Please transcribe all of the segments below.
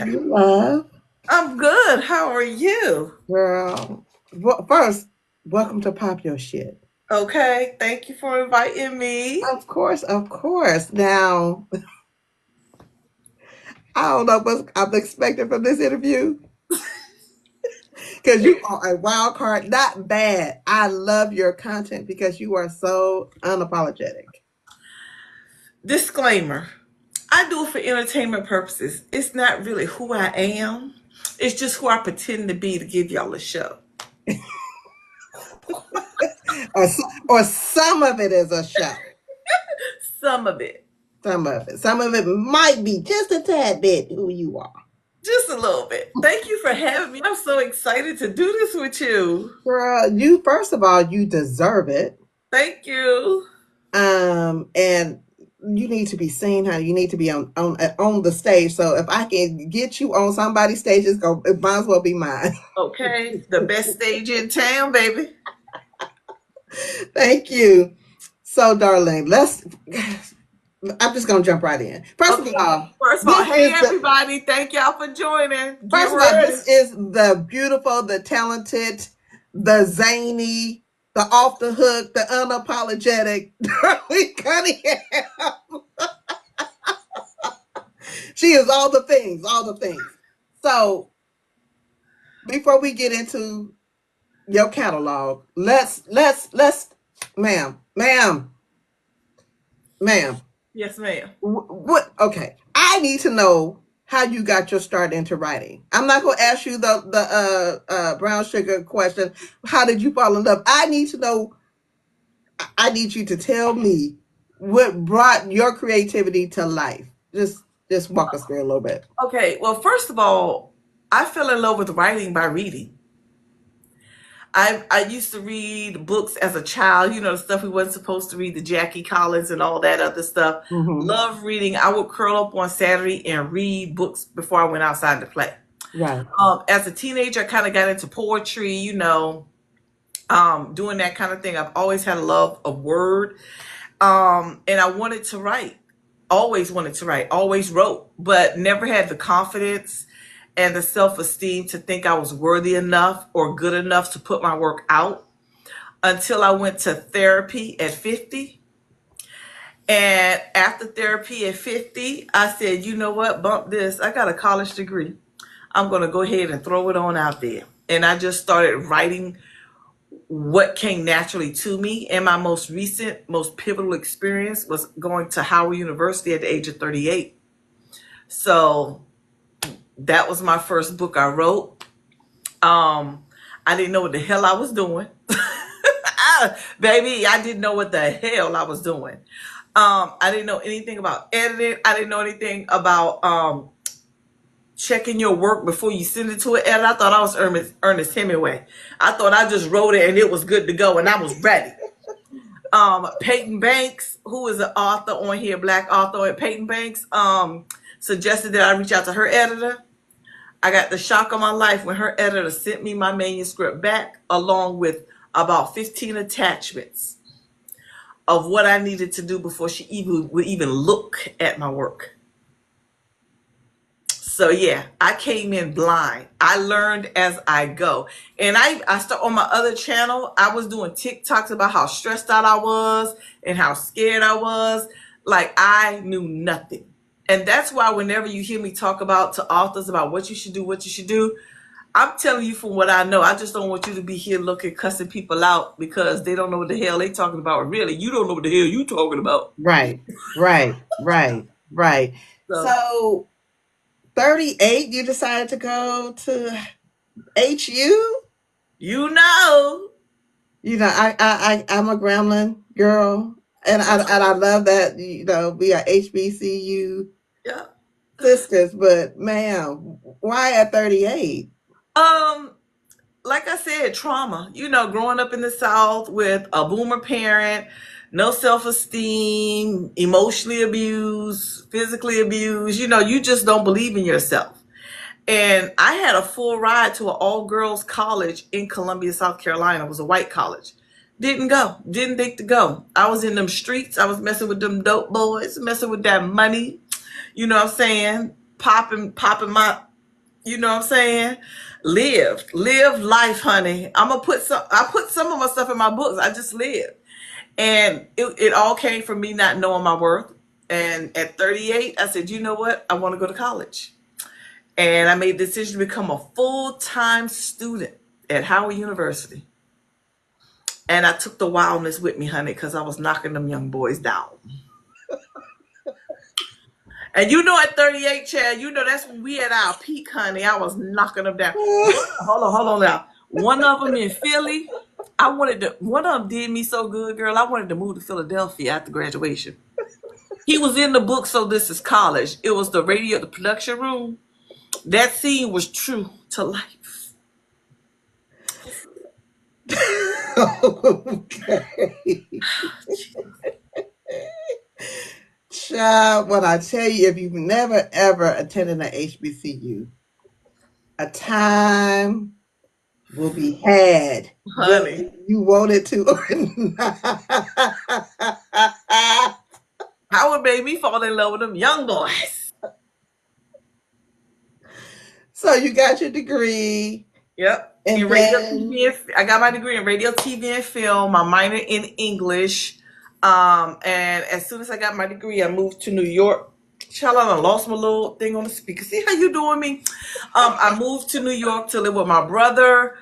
You love, I'm good. How are you? girl. First, welcome to Pop Your Shit. Okay. Thank you for inviting me. Of course, of course. Now, I don't know what I'm expecting from this interview because you are a wild card. Not bad. I love your content because you are so unapologetic. Disclaimer. I do it for entertainment purposes. It's not really who I am. It's just who I pretend to be to give y'all a show. Or some of it is a show. Some of it. Some of it. Some of it might be just a tad bit who you are. Just a little bit. Thank you for having me. I'm so excited to do this with you. Girl, you first of all, you deserve it. Thank you. And you need to be seen, honey. You need to be on the stage. So if I can get you on somebody's stage, it might as well be mine. Okay. The best stage in town, baby. Thank you. So, darling, let's. I'm just gonna jump right in. Okay. First of all, hey everybody. Thank y'all for joining. Get ready. This is the beautiful, the talented, the zany, the off the hook, the unapologetic Darlene Cunningham. She is all the things, all the things. So before we get into your catalog, let's, ma'am, ma'am. Yes, ma'am. What? Okay, I need to know how you got your start into writing. I'm not going to ask you the brown sugar question. How did you fall in love? I need to know. I need you to tell me what brought your creativity to life. Just walk us through a little bit. Okay, well, first of all, I fell in love with writing by reading. I used to read books as a child, the stuff we wasn't supposed to read, the Jackie Collins and all that other stuff. Mm-hmm. Love reading. I would curl up on Saturday and read books before I went outside to play. Right. As a teenager, I kind of got into poetry, doing that kind of thing. I've always had a love of word. And I wanted to write. Always wanted to write. Always wrote, but never had the confidence and the self-esteem to think I was worthy enough or good enough to put my work out until I went to therapy at 50. And after therapy at 50, I said, you know what? Bump this. I got a college degree. I'm going to go ahead and throw it on out there. And I just started writing what came naturally to me. And my most recent, most pivotal experience was going to Howard University at the age of 38. So that was my first book I wrote. I didn't know what the hell I was doing. Baby, I didn't know what the hell I was doing. I didn't know anything about editing. I didn't know anything about checking your work before you send it to an editor. I thought I was Ernest Hemingway. I thought I just wrote it and it was good to go and I was ready. Peyton Banks, who is an author on here, black author at Peyton Banks, suggested that I reach out to her editor. I got the shock of my life when her editor sent me my manuscript back along with about 15 attachments of what I needed to do before she would even look at my work. So yeah, I came in blind. I learned as I go. And I start on my other channel, I was doing TikToks about how stressed out I was and how scared I was. Like I knew nothing. And that's why whenever you hear me talk about to authors about what you should do, I'm telling you from what I know. I just don't want you to be here looking, cussing people out because they don't know what the hell they talking about. Really, you don't know what the hell you talking about. Right. Right. So 38, you decided to go to HU? You know. I'm a Gremlin girl. And I love that, we are HBCU Yeah. sisters, but ma'am, why at 38? Like I said, trauma. Growing up in the South with a boomer parent, no self-esteem, emotionally abused, physically abused. You just don't believe in yourself. And I had a full ride to an all-girls college in Columbia, South Carolina. It was a white college. Didn't go. Didn't think to go. I was in them streets. I was messing with them dope boys, messing with that money. You know what I'm saying? Popping my You know what I'm saying? Live life, honey. I put some of my stuff in my books. I just live. And it all came from me not knowing my worth. And at 38, I said, you know what? I want to go to college. And I made the decision to become a full-time student at Howard University. And I took the wildness with me, honey, because I was knocking them young boys down. And you know, at 38, Chad, you know that's when we at our peak, honey. I was knocking them down. Hold on now. One of them in Philly, one of them did me so good, girl. I wanted to move to Philadelphia after graduation. He was in the book, so this is college. It was the production room. That scene was true to life. Okay. Child, what I tell you, if you've never ever attended an HBCU, a time will be had, whether Honey, you wanted to or not. Howard made me fall in love with them young boys. So you got your degree, Yep. In and radio, then TV, I got my degree in radio, TV, and film. My minor in English. And as soon as I got my degree, I moved to New York. Child, I done lost my little thing on the speaker. See how you doing me? I moved to New York to live with my brother.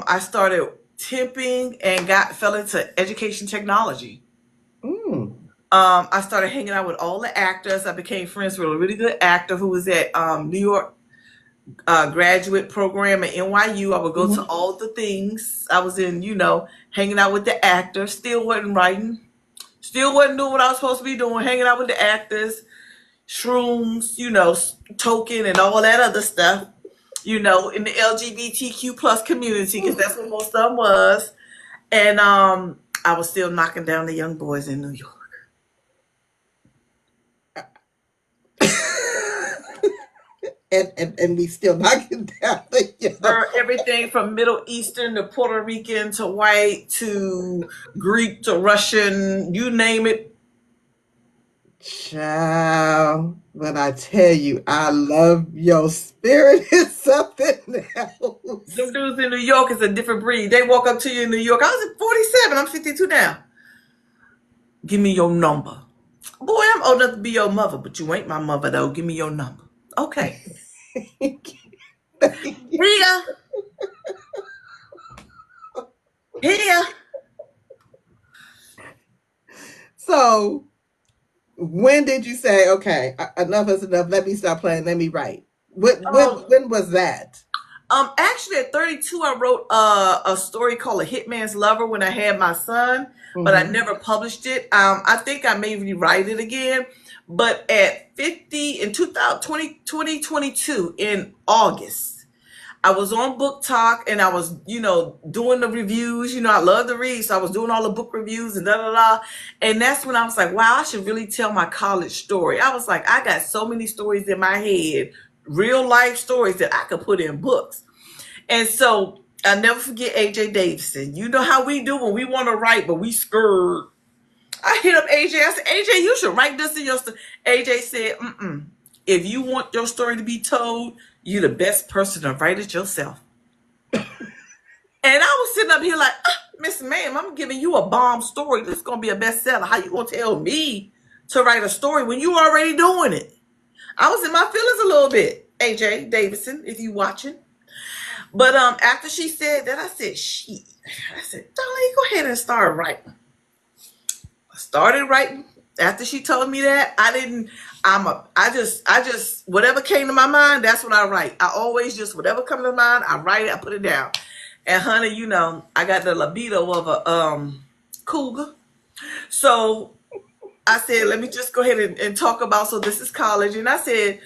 I started temping and fell into education technology. mm, I started hanging out with all the actors. I became friends with a really good actor who was at New York graduate program at NYU. I would go to mhm. all the things. I was in, hanging out with the actors. Still wasn't writing. Still wasn't doing what I was supposed to be doing. Hanging out with the actors, shrooms, token and all that other stuff. In the LGBTQ plus community, because that's what most of them was. And I was still knocking down the young boys in New York. And we still knocking down the young. Girl, everything from Middle Eastern to Puerto Rican to white to Greek to Russian, you name it. Child, when I tell you, I love your spirit is something else. Them dudes in New York is a different breed. They walk up to you in New York. I was at 47. I'm 52 now. Give me your number. Boy, I'm old enough to be your mother, but you ain't my mother, though. Give me your number. Okay. Here. Here. So, when did you say, okay, enough is enough? Let me stop playing. Let me write. Um, When was that? Actually, at 32, I wrote a story called A Hitman's Lover when I had my son, but I Hmm. never published it. I think I may rewrite it again. But at 50 in 2022 in August, I was on Book Talk and I was, doing the reviews. I love to read, so I was doing all the book reviews and da da da. And that's when I was like, wow, I should really tell my college story. I was like, I got so many stories in my head, real life stories that I could put in books. And so I'll never forget AJ Davidson. You know how we do when we want to write, but we scared. I hit up AJ. I said, AJ, you should write this in your story. AJ said, mm-mm. If you want your story to be told, you're the best person to write it yourself. And I was sitting up here like, Miss Ma'am, I'm giving you a bomb story. This is going to be a bestseller. How you going to tell me to write a story when you already doing it? I was in my feelings a little bit, AJ Davidson, if you watching. But after she said that, I said, shit. I said, Darlene, go ahead and start writing. I started writing. After she told me that, I just, whatever came to my mind, that's what I write. I always just, whatever comes to mind, I write it, I put it down. And honey, I got the libido of a cougar. So I said, let me just go ahead and talk about, so this is college. And I said,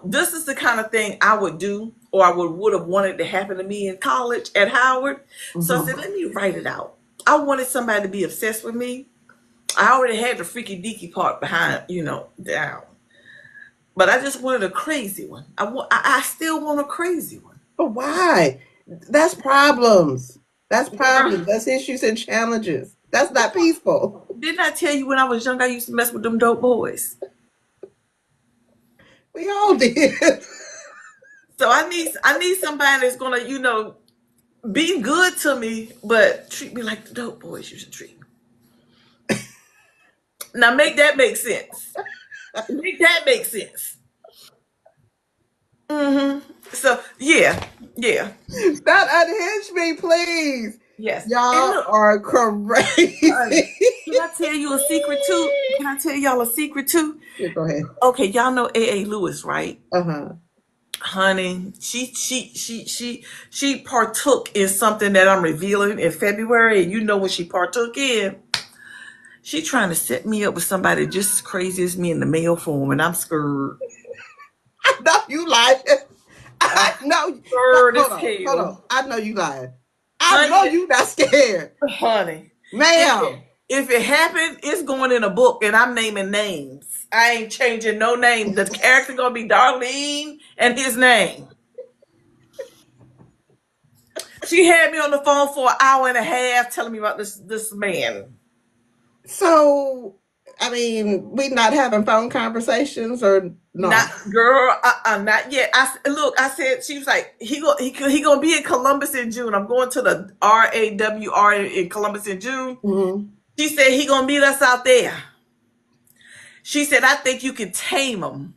this is the kind of thing I would do or I would have wanted to happen to me in college at Howard. So I Hmm. said, let me write it out. I wanted somebody to be obsessed with me. I already had the freaky deaky part behind, down. But I just wanted a crazy one. I still want a crazy one. But why? That's problems. That's Girl, problems. That's issues and challenges. That's not peaceful. didn't I tell you when I was young I used to mess with them dope boys? We all did. So I need somebody that's gonna, be good to me, but treat me like the dope boys used to treat me. Now make that make sense. Make that make sense. So yeah, yeah, Not unhinge me, please. yes. And Y'all look, are honey, crazy. can I tell you a secret too? Can I tell y'all a secret too? Yeah, go ahead. Okay, y'all know A. A. Lewis, right? Uh-huh. Honey, she partook in something that I'm revealing in February, and you know what she partook in. She trying to set me up with somebody just as crazy as me in the male form, and I'm scared. I know you lying. I'm I know. scared Hold as on, hold hell. on. I know you lying. I know Honey, you not scared. honey. If it Ma'am. if it happened, it's going in a book, and I'm naming names. I ain't changing no name. The character gonna be Darlene and his name. She had me on the phone for an hour and a half telling me about this man. So, I mean, we not having phone conversations or Not no? girl, not yet. Look. I said she was like he gonna be in Columbus in June. I'm going to the RAWR in Columbus in June. Mm-hmm. She said he gonna meet us out there. She said I think you can tame him.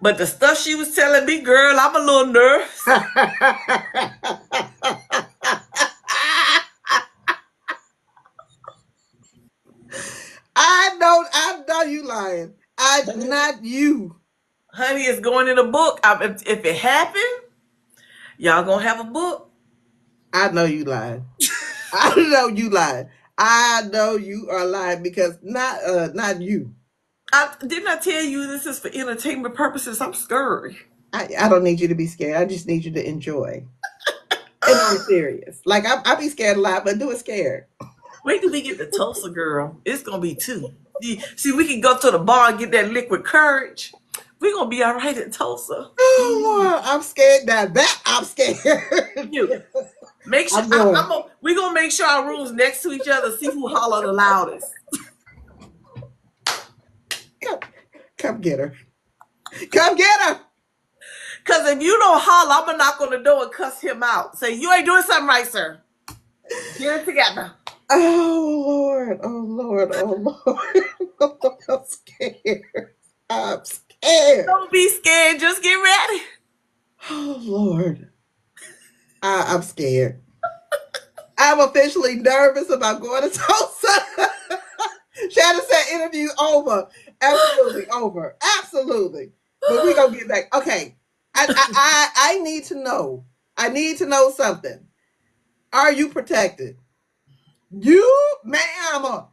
But the stuff she was telling me, girl, I'm a little nervous. I know you lying. I not you. Honey, it's going in a book. If it happened, y'all gonna have a book. I know you lying. I know you lying. I know you are lying because not you. Didn't I tell you this is for entertainment purposes? I'm scared. I don't need you to be scared. I just need you to enjoy. And I'm serious. Like I be scared a lot, but do it scared. Wait till we get to Tulsa, girl. It's gonna be two. See, we can go to the bar and get that liquid courage. We're gonna be all right in Tulsa. Oh Lord, I'm scared. Now that I'm scared. You make sure I'm going. we gonna make sure our rooms next to each other. See who holler the loudest. Come, come get her. Come get her. Cause if you don't holler, I'm gonna knock on the door and cuss him out. Say you ain't doing something right, sir. Get it together. Oh Lord. Oh Lord. Oh Lord. I'm scared. I'm scared. Don't be scared. Just get ready. Oh Lord. I'm scared. I'm officially nervous about going to Tulsa. Shannon said interview over. Absolutely over. Absolutely. But we gonna get back. Okay. I need to know. I need to know something. Are you protected? You, ma'am.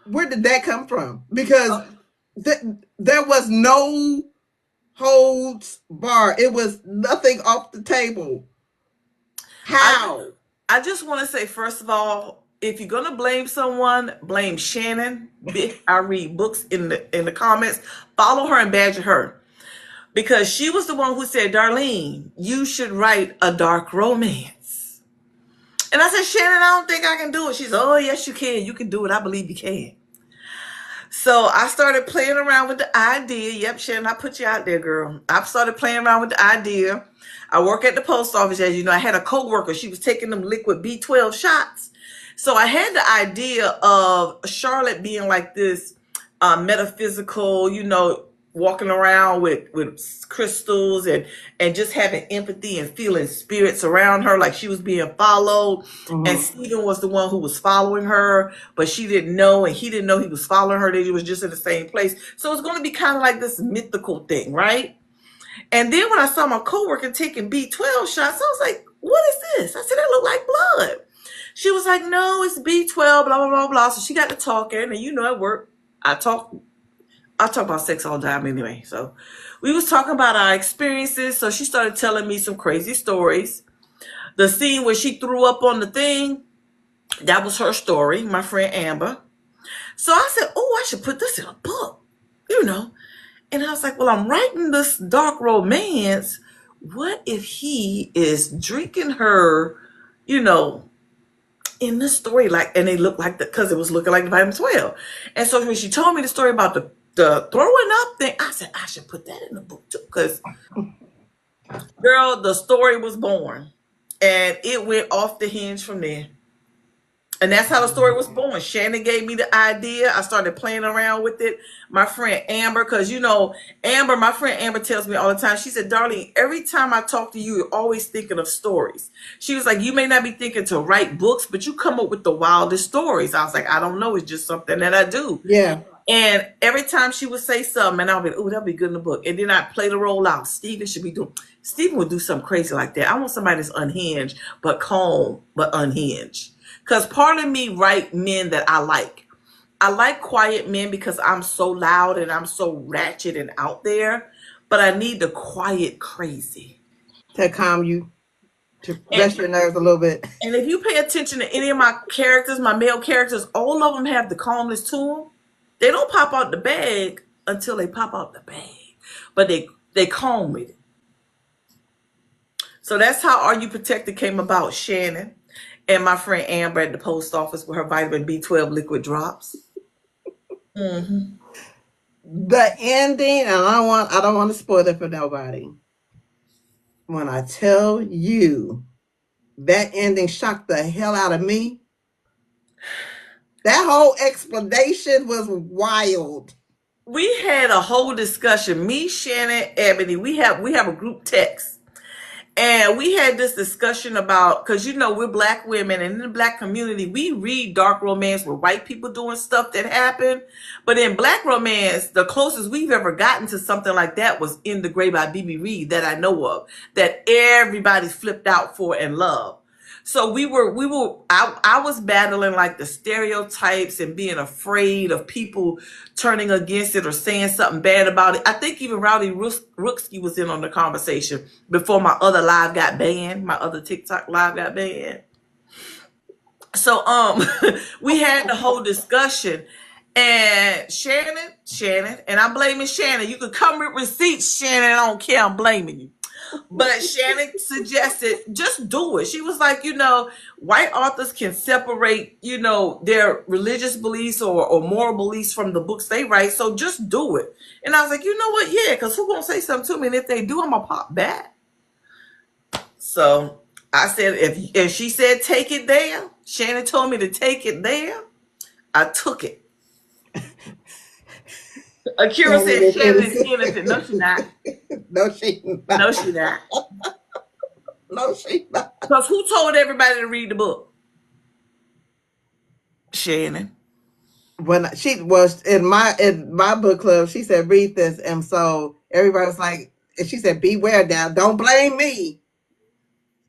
Where did that come from? Because there was no holds bar. It was nothing off the table. I just How? I just want to say first of all, if you're gonna blame someone, blame Shannon. I read books in the comments. Follow her and badger her because she was the one who said, "Darlene, you should write a dark romance." And I said, "Shannon, I don't think I can do it." She said, "Oh yes, you can. You can do it. I believe you can." So I started playing around with the idea. Yep, Shannon, I put you out there, girl. I started playing around with the idea. I work at the post office, as you know. I had a coworker. She was taking them liquid B12 shots. So I had the idea of Charlotte being like this metaphysical, walking around with crystals and just having empathy and feeling spirits around her like she was being followed. And Mhm. Stephen was the one who was following her, but she didn't know, and he didn't know he was following her. They was just in the same place. So it's going to be kind of like this mythical thing, right? And then when I saw my coworker taking B12 shots, I was like, "What is this?" I said, "That look like blood." She was like, "No, it's B12, blah blah blah blah." So she got to talking, and it worked. I talk I talk about sex all the time anyway. So we was talking about our experiences. So she started telling me some crazy stories. The scene where she threw up on the thing, that was her story, my friend Amber. So I said, "Oh, I should put this in a book, you know." And I was like, "Well, I'm writing this dark romance. What if he is drinking her, you know, in the story, like, and they look like because it was looking like the vitamin 12." And so when she told me the story about the throwing up thing, I said I should put that in the book too, because girl, the story was born, and it went off the hinge from there. And that's how the story was born. Shannon gave me the idea. I started playing around with it. My friend Amber, because Amber, my friend Amber tells me all the time. She said, "Darlene, every time I talk to you, you're always thinking of stories." She was like, "You may not be thinking to write books, but you come up with the wildest stories." I was like, "I don't know. It's just something that I do." Yeah. And every time she would say something, and I'll be, "Oh, that'll be good in the book." And then I play the role out. Steven would do something crazy like that. I want somebody that's unhinged, but calm, but unhinged. Because part of me write men that I like. I like quiet men because I'm so loud and I'm so ratchet and out there. But I need the quiet crazy. To calm you, to And rest your nerves a little bit. and if you pay attention to any of my characters, my male characters, all of them have the calmness to them. They don't pop out the bag until they pop out the bag, but they calm with it. So that's how Are You Protected came about, Shannon, and my friend Amber at the post office with her vitamin B12 liquid drops. Hmm. The ending, and I don't want to spoil it for nobody. When I tell you that ending shocked the hell out of me, that whole explanation was wild. We had a whole discussion. Me, Shannon, Ebony. We have a group text. And we had this discussion about, because we're black women, and in the black community, we read dark romance with white people doing stuff that happened. But in black romance, the closest we've ever gotten to something like that was In the Grey by BB Reed, that I know of, that everybody flipped out for and loved. So I was battling like the stereotypes and being afraid of people turning against it or saying something bad about it. I think even Rowdy Rooksky was in on the conversation before my other live got banned. My other TikTok live got banned. So we had the whole discussion, and Shannon, and I'm blaming Shannon. You could come with receipts, Shannon. I don't care. I'm blaming you. But Shannon suggested just do it. She was like, white authors can separate, their religious beliefs or moral beliefs from the books they write. So just do it. And I was like, you know what? Yeah, because who gonna say something to me? And if they do, I'm gonna pop back. So I said, if she said take it there, Shannon told me to take it there. I took it. Akira said Shannon is innocent. No, she's not. No, she not. No, she's not. No, she not. Because who told everybody to read the book? Shannon. When she was in my book club, she said, "Read this," and so everybody was like, and she said, "Beware now, don't blame me.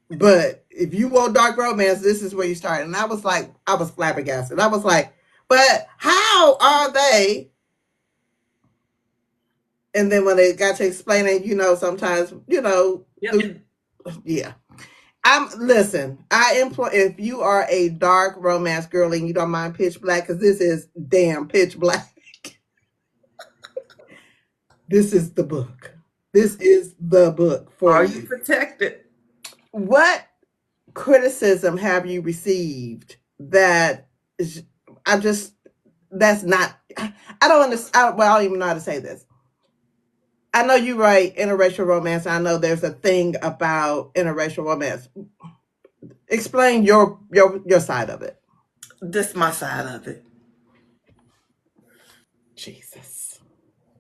But if you want dark romance, this is where you start." And I was like, I was flabbergasted. I was like, but how are they? And then when they got to explaining, sometimes, Yep. yeah. Listen, I employ, if you are a dark romance girl and you don't mind pitch black, because this is damn pitch black. This is the book. This is the book for Are you. You Protected? What criticism have you received that that's not, I don't understand. Well, I don't even know how to say this. I know you write interracial romance. I know there's a thing about interracial romance. Explain your side of it. This is my side of it. Jesus.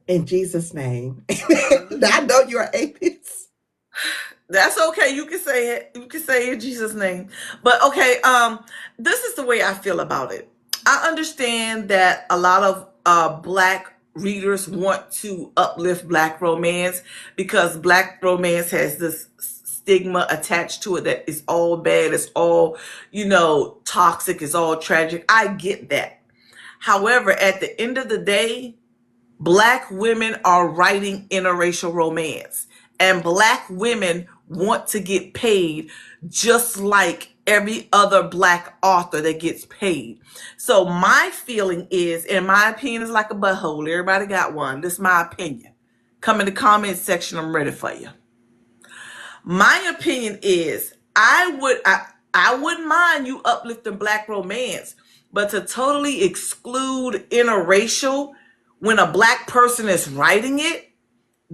In Jesus' name. I know you're an atheist. That's okay. You can say it. You can say it in Jesus' name. But okay, this is the way I feel about it. I understand that a lot of black readers want to uplift black romance because black romance has this stigma attached to it that it's all bad, it's all, toxic, it's all tragic. I get that. However, at the end of the day, black women are writing interracial romance, and black women want to get paid just like every other black author that gets paid. So my feeling is, and my opinion is like a butthole. Everybody got one. This is my opinion. Come in the comment section. I'm ready for you. My opinion is I wouldn't mind you uplifting black romance, but to totally exclude interracial when a black person is writing it,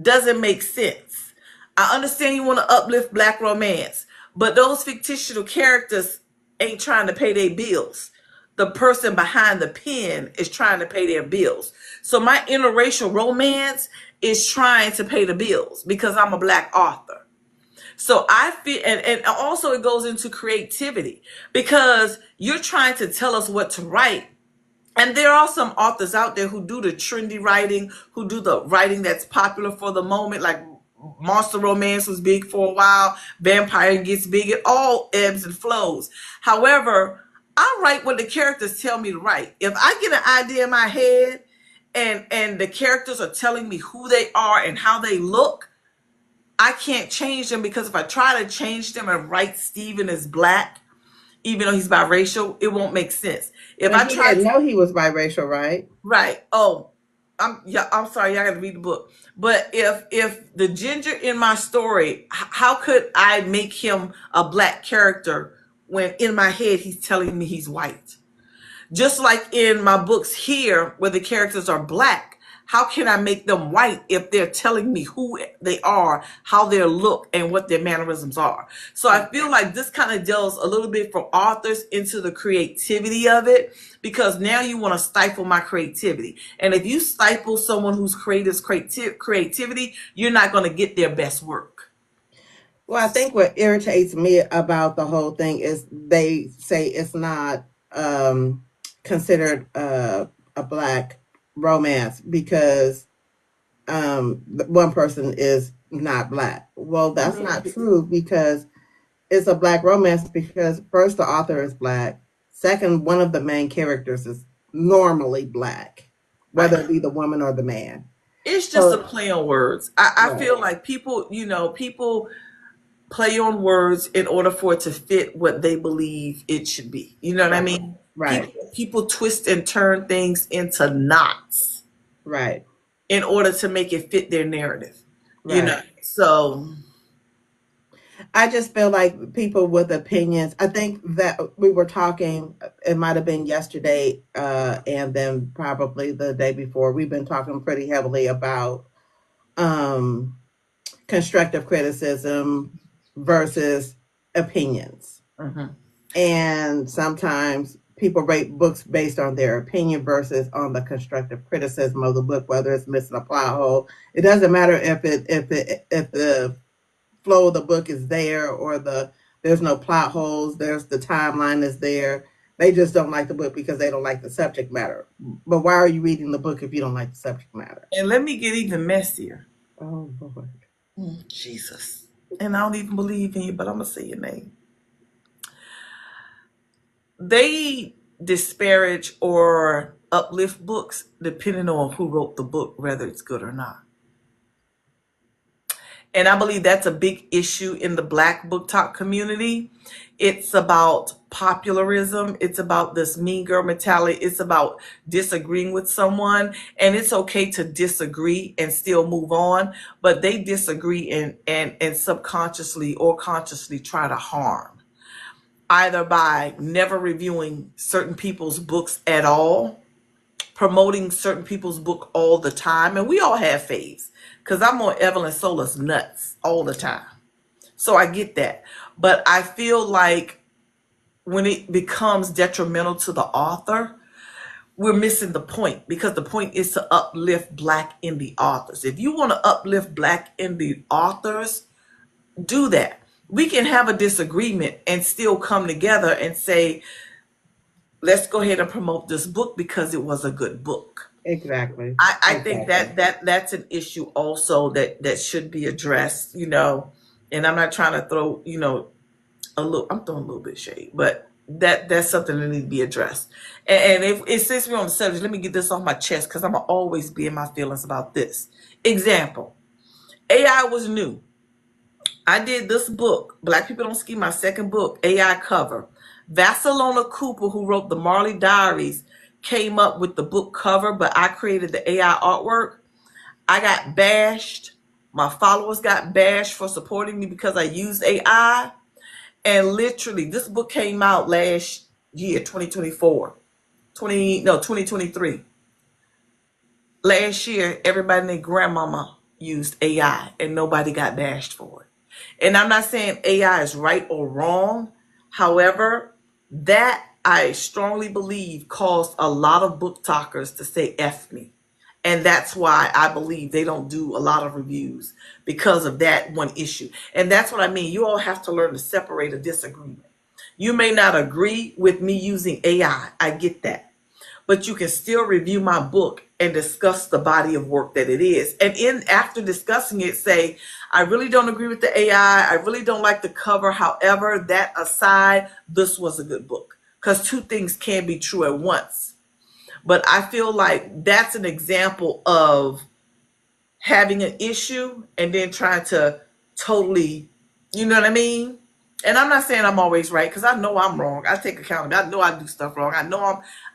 doesn't make sense. I understand you want to uplift black romance, but those fictional characters ain't trying to pay their bills. The person behind the pen is trying to pay their bills. So my interracial romance is trying to pay the bills because I'm a black author. So I feel, and also it goes into creativity because you're trying to tell us what to write. And there are some authors out there who do the trendy writing, who do the writing that's popular for the moment, like monster romance was big for a while, vampire gets big, it all ebbs and flows. However, I write what the characters tell me to write. If I get an idea in my head and the characters are telling me who they are and how they look, I can't change them, because if I try to change them and write Steven as black, even though he's biracial, it won't make sense. If But I he try didn't to, know he was biracial, right? right, oh, I'm sorry, y'all got to read the book. But if the ginger in my story, how could I make him a black character when in my head he's telling me he's white? Just like in my books here, where the characters are black, how can I make them white if they're telling me who they are, how they look, and what their mannerisms are? So I feel like this kind of delves a little bit for authors into the creativity of it, because now you want to stifle my creativity. And if you stifle someone who's creativity, you're not going to get their best work. Well, I think what irritates me about the whole thing is they say it's not considered a black romance because one person is not black. Well, that's not true because it's a black romance because first, the author is black. Second, one of the main characters is normally black, Right. whether it be the woman or the man. It's just a So, play on words. I right, feel like people play on words in order for it to fit what they believe it should be. You know what I right, mean? right, People twist and turn things into knots right, in order to make it fit their narrative. You know. right. So I just feel like people with opinions. I think that we were talking. It might have been yesterday, and then probably the day before. We've been talking pretty heavily about um, constructive criticism versus opinions, mhm. and sometimes people rate books based on their opinion versus on the constructive criticism of the book, whether it's missing a plot hole. It doesn't matter if the flow of the book is there or there's no plot holes, there's the timeline is there. They just don't like the book because they don't like the subject matter. But why are you reading the book if you don't like the subject matter? And let me get even messier. Oh Lord. Jesus. And I don't even believe in you, but I'm gonna say your name. They disparage or uplift books depending on who wrote the book, whether it's good or not. And I believe that's a big issue in the Black book talk community. It's about popularism. It's about this mean girl mentality. It's about disagreeing with someone. And it's okay to disagree and still move on. But they disagree and subconsciously or consciously try to harm, either by never reviewing certain people's books at all, promoting certain people's book all the time. And we all have faves, because I'm on Evelyn Sola's nuts all the time. So I get that. But I feel like when it becomes detrimental to the author, we're missing the point, because the point is to uplift Black indie authors. If you want to uplift Black indie authors, do that. We can have a disagreement and still come together and say, let's go ahead and promote this book because it was a good book. Exactly. I think Exactly. that's an issue also that should be addressed, and I'm not trying to throw, I'm throwing a little bit of shade, but that's something that needs to be addressed. And if it since we're on the subject, let me get this off my chest because I'm gonna always be in my feelings about this. Example, AI was new. I did this book, Black People Don't Ski, my second book, AI cover. Vasilona Cooper, who wrote the Marley Diaries, came up with the book cover, but I created the AI artwork. I got bashed. My followers got bashed for supporting me because I used AI. And literally, this book came out last year, 2024. 2023. Last year, everybody and their grandmama used AI and nobody got bashed for it. And I'm not saying AI is right or wrong. However, that I strongly believe caused a lot of book talkers to say F me. And that's why I believe they don't do a lot of reviews because of that one issue. And that's what I mean. You all have to learn to separate a disagreement. You may not agree with me using AI. I get that, but you can still review my book and discuss the body of work that it is. And in after discussing it, say, I really don't agree with the AI. I really don't like the cover. However, that aside, this was a good book. Because two things can be true at once. But I feel like that's an example of having an issue and then trying to totally, you know what I mean? And I'm not saying I'm always right because I know I'm wrong. I take accountability. I know I do stuff wrong. I know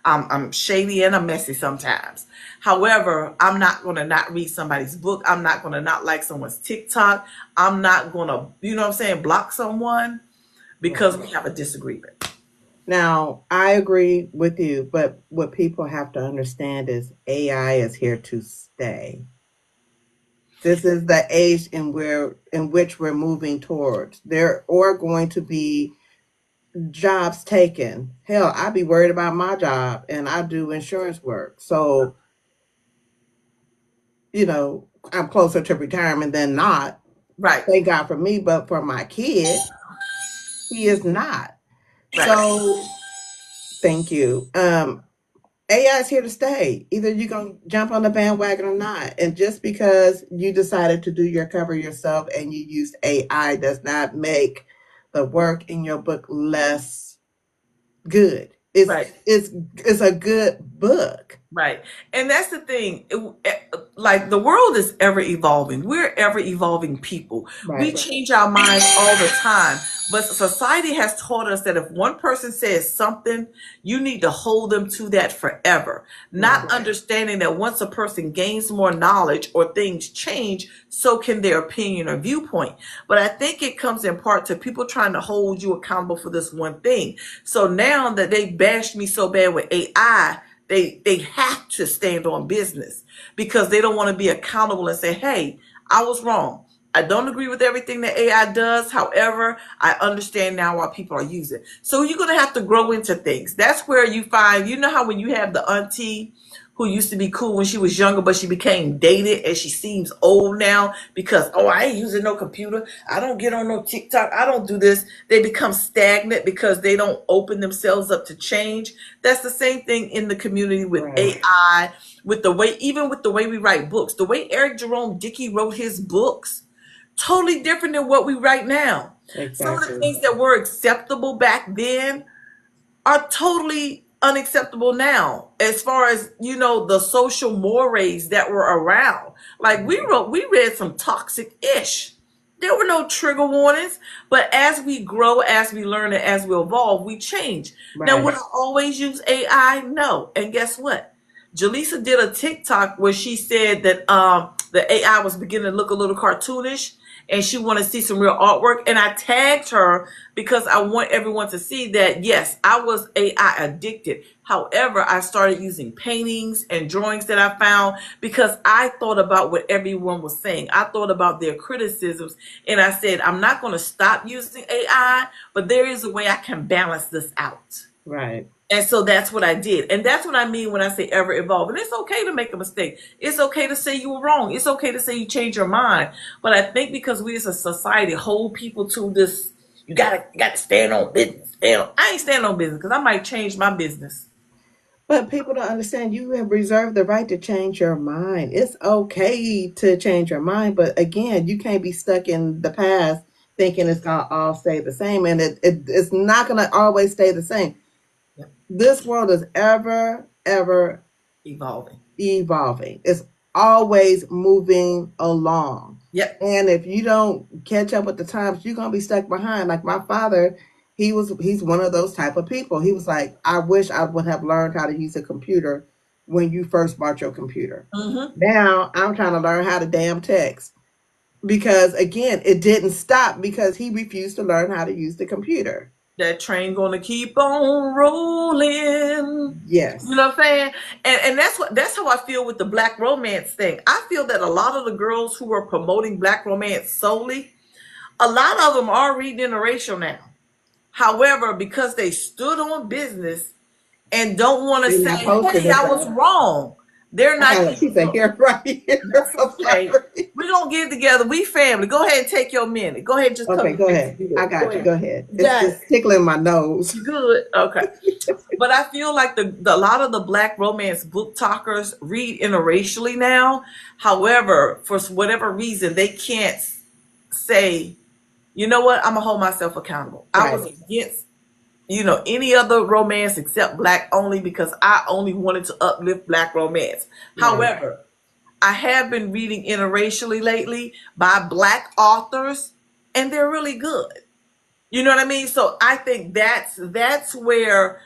I'm shady and I'm messy sometimes. However, I'm not going to not read somebody's book. I'm not going to not like someone's TikTok. I'm not going to, you know what I'm saying, block someone because Right. we have a disagreement. Now, I agree with you, but what people have to understand is AI is here to stay. This is the age in which we're moving towards. There are going to be jobs taken. Hell, I'd be worried about my job, and I do insurance work. So, I'm closer to retirement than not. Right, Thank God for me, but for my kid, he is not. right, So, thank you. AI is here to stay. Either you're going to jump on the bandwagon or not. And just because you decided to do your cover yourself and you used AI does not make the work in your book less good. It's right. it's it's a good book. Right. And that's the thing. Like the world is ever evolving. We're ever evolving people. We Right. change our minds all the time. But society has taught us that if one person says something, you need to hold them to that forever. Right. Not understanding that once a person gains more knowledge or things change, so can their opinion or viewpoint. But I think it comes in part to people trying to hold you accountable for this one thing. So now that they bashed me so bad with AI, they have to stand on business because they don't want to be accountable and say, hey, I was wrong. I don't agree with everything that AI does. However, I understand now why people are using it. So you're going to have to grow into things. That's where you find, you know how when you have the auntie who used to be cool when she was younger, but she became dated and she seems old now because, oh, I ain't using no computer. I don't get on no TikTok. I don't do this. They become stagnant because they don't open themselves up to change. That's the same thing in the community with Right. AI, with the way, even with the way we write books, the way Eric Jerome Dickey wrote his books, totally different than what we write now. Some of the Exactly. things that were acceptable back then are totally unacceptable now as far as the social mores that were around. Like we read some toxic ish. There were no trigger warnings, but as we grow, as we learn, and as we evolve, we change. Now, would Right. I always use AI? No. And guess what? Jaleesa did a TikTok where she said that the AI was beginning to look a little cartoonish and she wanted to see some real artwork. And I tagged her because I want everyone to see that, yes, I was AI addicted. However, I started using paintings and drawings that I found because I thought about what everyone was saying. I thought about their criticisms and I said, I'm not going to stop using AI, but there is a way I can balance this out. Right. And so that's what I did. And that's what I mean when I say ever evolve. And it's okay to make a mistake. It's okay to say you were wrong. It's okay to say you changed your mind. But I think because we as a society hold people to this, you gotta stand on business. I ain't standing on business because I might change my business. But people don't understand you have reserved the right to change your mind. It's okay to change your mind, but again, you can't be stuck in the past thinking it's gonna all stay the same, and it's not gonna always stay the same. Yep. This world is ever Evolving. evolving. It's always moving along. Yep. And if you don't catch up with the times, you're gonna be stuck behind. Like my father, he's one of those type of people. He was like, I wish I would have learned how to use a computer when you first bought your computer. Mm-hmm. Now I'm trying to learn how to damn text. Because again, it didn't stop because he refused to learn how to use the computer. That train gonna keep on rolling. You Yes. know what I'm saying? And that's how I feel with the black romance thing. I feel that a lot of the girls who are promoting black romance solely, a lot of them are reading interracial now. However, because they stood on business and don't want to They're say, not posting "Hey, it I was though. wrong," they're I not got a even piece of hair right here. That's I'm okay. sorry. We're gonna get together. We family. Go ahead and take your minute. Go ahead and just come Okay, and go fix it. ahead. I Go got you. ahead. Go ahead. You It's got it. just tickling my nose. You good? Okay. But I feel like a lot of the black romance book talkers read interracially now. However, for whatever reason, they can't say, you know what, I'm gonna hold myself accountable. I was Right. against, any other romance except black only because I only wanted to uplift black romance. Right. However, I have been reading interracially lately by black authors, and they're really good. You know what I mean? So I think that's where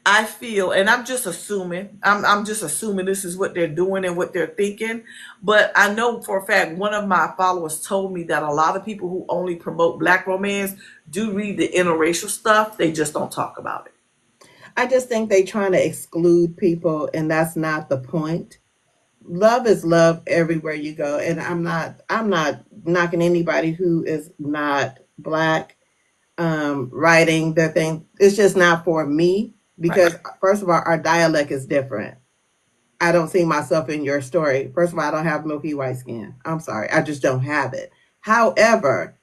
I feel, and I'm just assuming, I'm just assuming this is what they're doing and what they're thinking. But I know for a fact one of my followers told me that a lot of people who only promote black romance do read the interracial stuff. They just don't talk about it. I just think they trying to exclude people, and that's not the point. Love is love everywhere you go, and I'm not knocking anybody who is not black writing their thing. It's just not for me Right. because first of all, our dialect is different. I don't see myself in your story. First of all, I don't have milky white skin. I'm sorry, I just don't have it. However,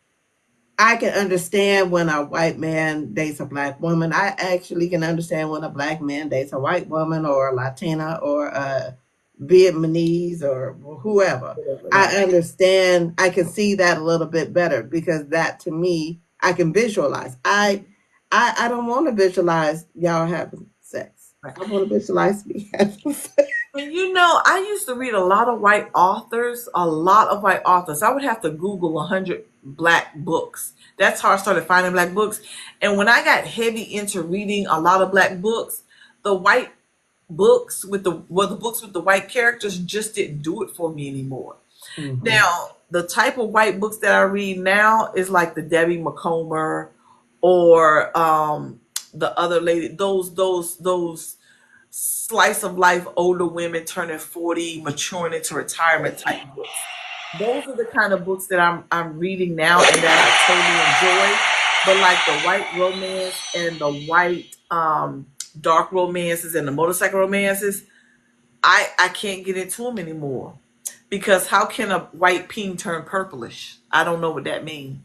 I can understand when a white man dates a black woman. I actually can understand when a black man dates a white woman or a Latina or a Vietnamese or whoever. Right. I understand. I can see that a little bit better because that to me, I can visualize. I don't want to visualize y'all having sex. Right. I want to visualize me having sex. And I used to read a lot of white authors, a lot of white authors. I would have to Google 100 black books. That's how I started finding black books. And when I got heavy into reading a lot of black books, the white books the books with the white characters just didn't do it for me anymore. Mm-hmm. Now, the type of white books that I read now is like the Debbie McComber or the other lady, those slice of life older women turning 40 maturing into retirement type books. Those are the kind of books that I'm reading now and that I totally enjoy. But like the white romance and the white dark romances and the motorcycle romances, I can't get into them anymore. Because how can a white peen turn purplish? I don't know what that means.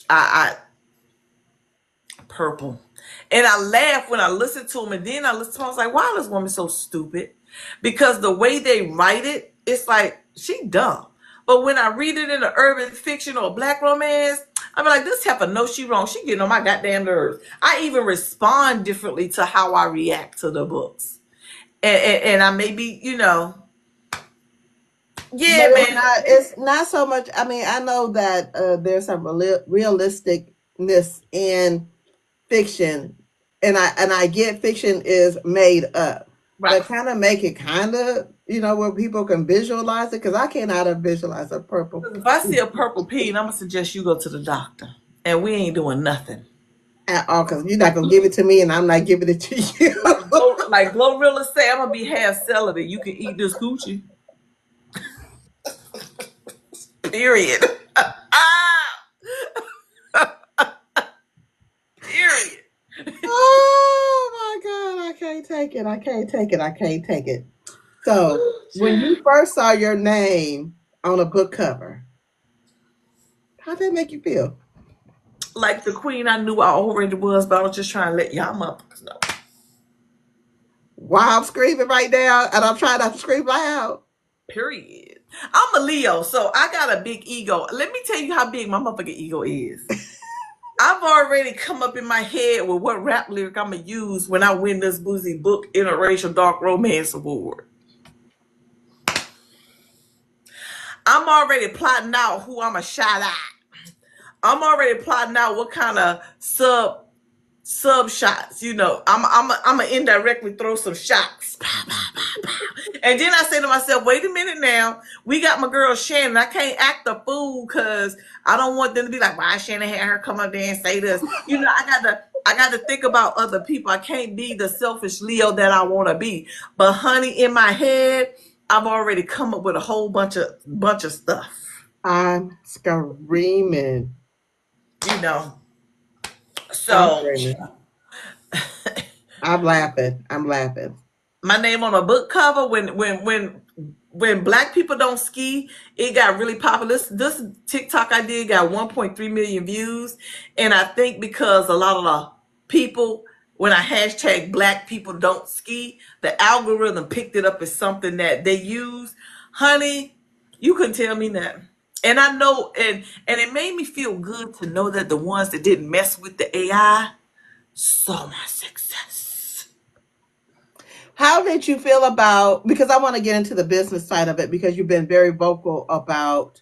I purple. And I laugh when I listen to them, and then I listen to them, I was like, why is this woman so stupid? Because the way they write it, it's like, she dumb. But when I read it in an urban fiction or a black romance, I'm like, this heifer knows she wrong. She getting on my goddamn nerves. I even respond differently to how I react to the books. And I may be, yeah, But man. it's not so much. I mean, I know that there's some realisticness in fiction, and I get fiction is made up, Right. but kind of make it kind of where people can visualize it because I cannot visualize a purple If I see a purple peen, I'm gonna suggest you go to the doctor, and we ain't doing nothing. at all because you're not gonna give it to me and I'm not giving it to you. Like Glorilla say, I'm gonna be half celibate. You can eat this coochie. Period. Period. Oh my god, I can't take it. I can't take it. I can't take it. So when you first saw your name on a book cover, how did that make you feel? Like the queen, I knew I already was, but I was just trying to let y'all motherfuckers know. Wow, I'm screaming right now, and I'm trying not to scream loud. Period. I'm a Leo, so I got a big ego. Let me tell you how big my motherfucking ego is. I've already come up in my head with what rap lyric I'm gonna use when I win this boozy book interracial dark romance award. I'm already plotting out who I'm gonna shout out. I'm already plotting out what kind of sub shots. I'm a indirectly throw some shots. And then I say to myself, wait a minute now. We got my girl Shannon. I can't act a fool because I don't want them to be like, why Shannon had her come up there and say this? I got to think about other people. I can't be the selfish Leo that I want to be. But honey, in my head, I've already come up with a whole bunch of stuff. I'm screaming. You know. I'm So screaming. I'm laughing. I'm laughing. my name on a book cover when black people don't ski, it got really popular. This TikTok I did got 1.3 million views, and I think because a lot of the people, when I hashtag black people don't ski, the algorithm picked it up as something that they use. Honey, you couldn't tell me nothing. And I know, and it made me feel good to know that the ones that didn't mess with the AI saw my success. How did you feel about, because I want to get into the business side of it, because you've been very vocal about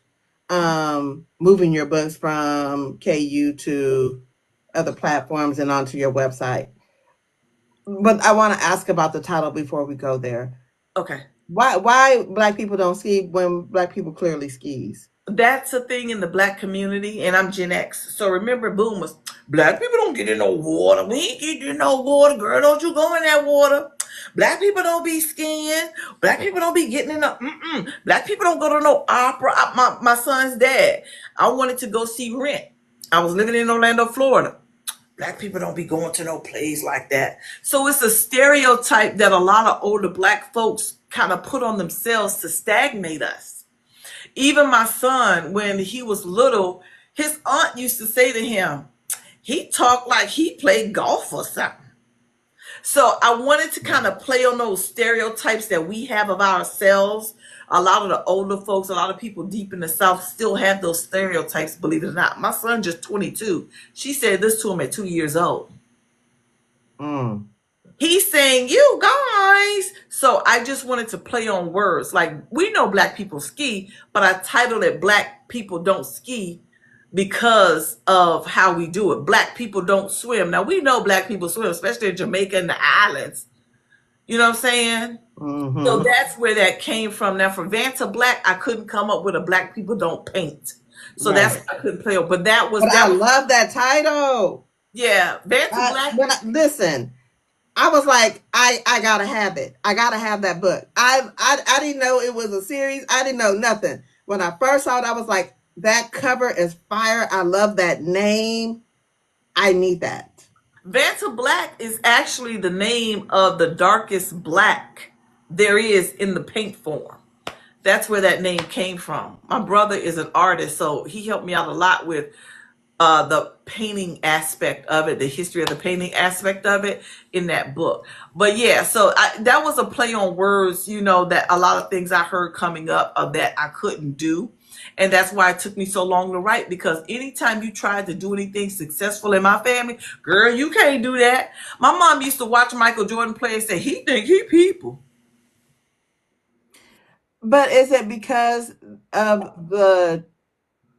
moving your books from KU to other platforms and onto your website. But I want to ask about the title before we go there. Okay. Why black people don't ski when black people clearly skis? That's a thing in the black community, and I'm Gen X. So remember, boomers, black people don't get in no water. We ain't get in no water, girl. Don't you go in that water. Black people don't be skiing. Black people don't be getting in the. Black people don't go to no opera. My son's dad, I wanted to go see Rent. I was living in Orlando, Florida. Black people don't be going to no plays like that. So it's a stereotype that a lot of older black folks kind of put on themselves to stagnate us. Even my son, when he was little, his aunt used to say to him, he talked like he played golf or something. So I wanted to kind of play on those stereotypes that we have of ourselves. A lot of the older folks, a lot of people deep in the South still have those stereotypes, believe it or not. My son just 22. She said this to him at 2 years old. Mm. He's saying, you guys. So I just wanted to play on words. Like, we know black people ski, but I titled it Black People Don't Ski because of how we do it. Black people don't swim. Now, we know black people swim, especially in Jamaica and the islands. You know what I'm saying? So Mm-hmm. that's where that came from. Now, for Vanta Black, I couldn't come up with a black people don't paint. So that's Right. why I couldn't play it. But that was But I love that title. yeah, Vanta Black. Listen, I was like, I gotta have it. I gotta have that book. I didn't know it was a series. I didn't know nothing. When I first saw it, I was like, that cover is fire. I love that name. I need that. Vanta Black is actually the name of the darkest black there is in the paint form. That's where that name came from. My brother is an artist, so he helped me out a lot with the painting aspect of it, the history of the painting aspect of it in that book. But yeah, so that was a play on words, that a lot of things I heard coming up of that I couldn't do. And that's why it took me so long to write, because anytime you tried to do anything successful in my family, girl, you can't do that. My mom used to watch Michael Jordan play and say, he think he people. But is it because of the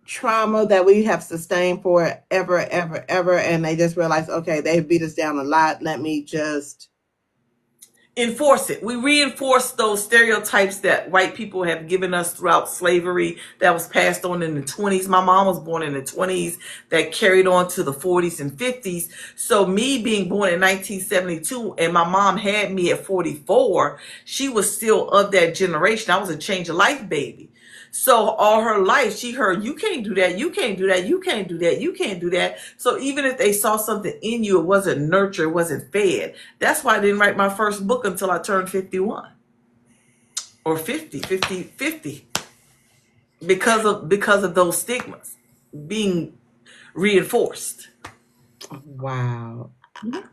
trauma that we have sustained for ever, ever, ever, and they just realize, okay, they beat us down a lot. Let me just. Enforce it. We reinforce those stereotypes that white people have given us throughout slavery that was passed on in the 20s. My mom was born in the 20s, that carried on to the 40s and 50s. So me being born in 1972 and my mom had me at 44, she was still of that generation. I was a change of life baby. So all her life, she heard, you can't do that, you can't do that, you can't do that, you can't do that. So even if they saw something in you, it wasn't nurtured, it wasn't fed. That's why I didn't write my first book until I turned 51 or 50, because of those stigmas being reinforced. Wow.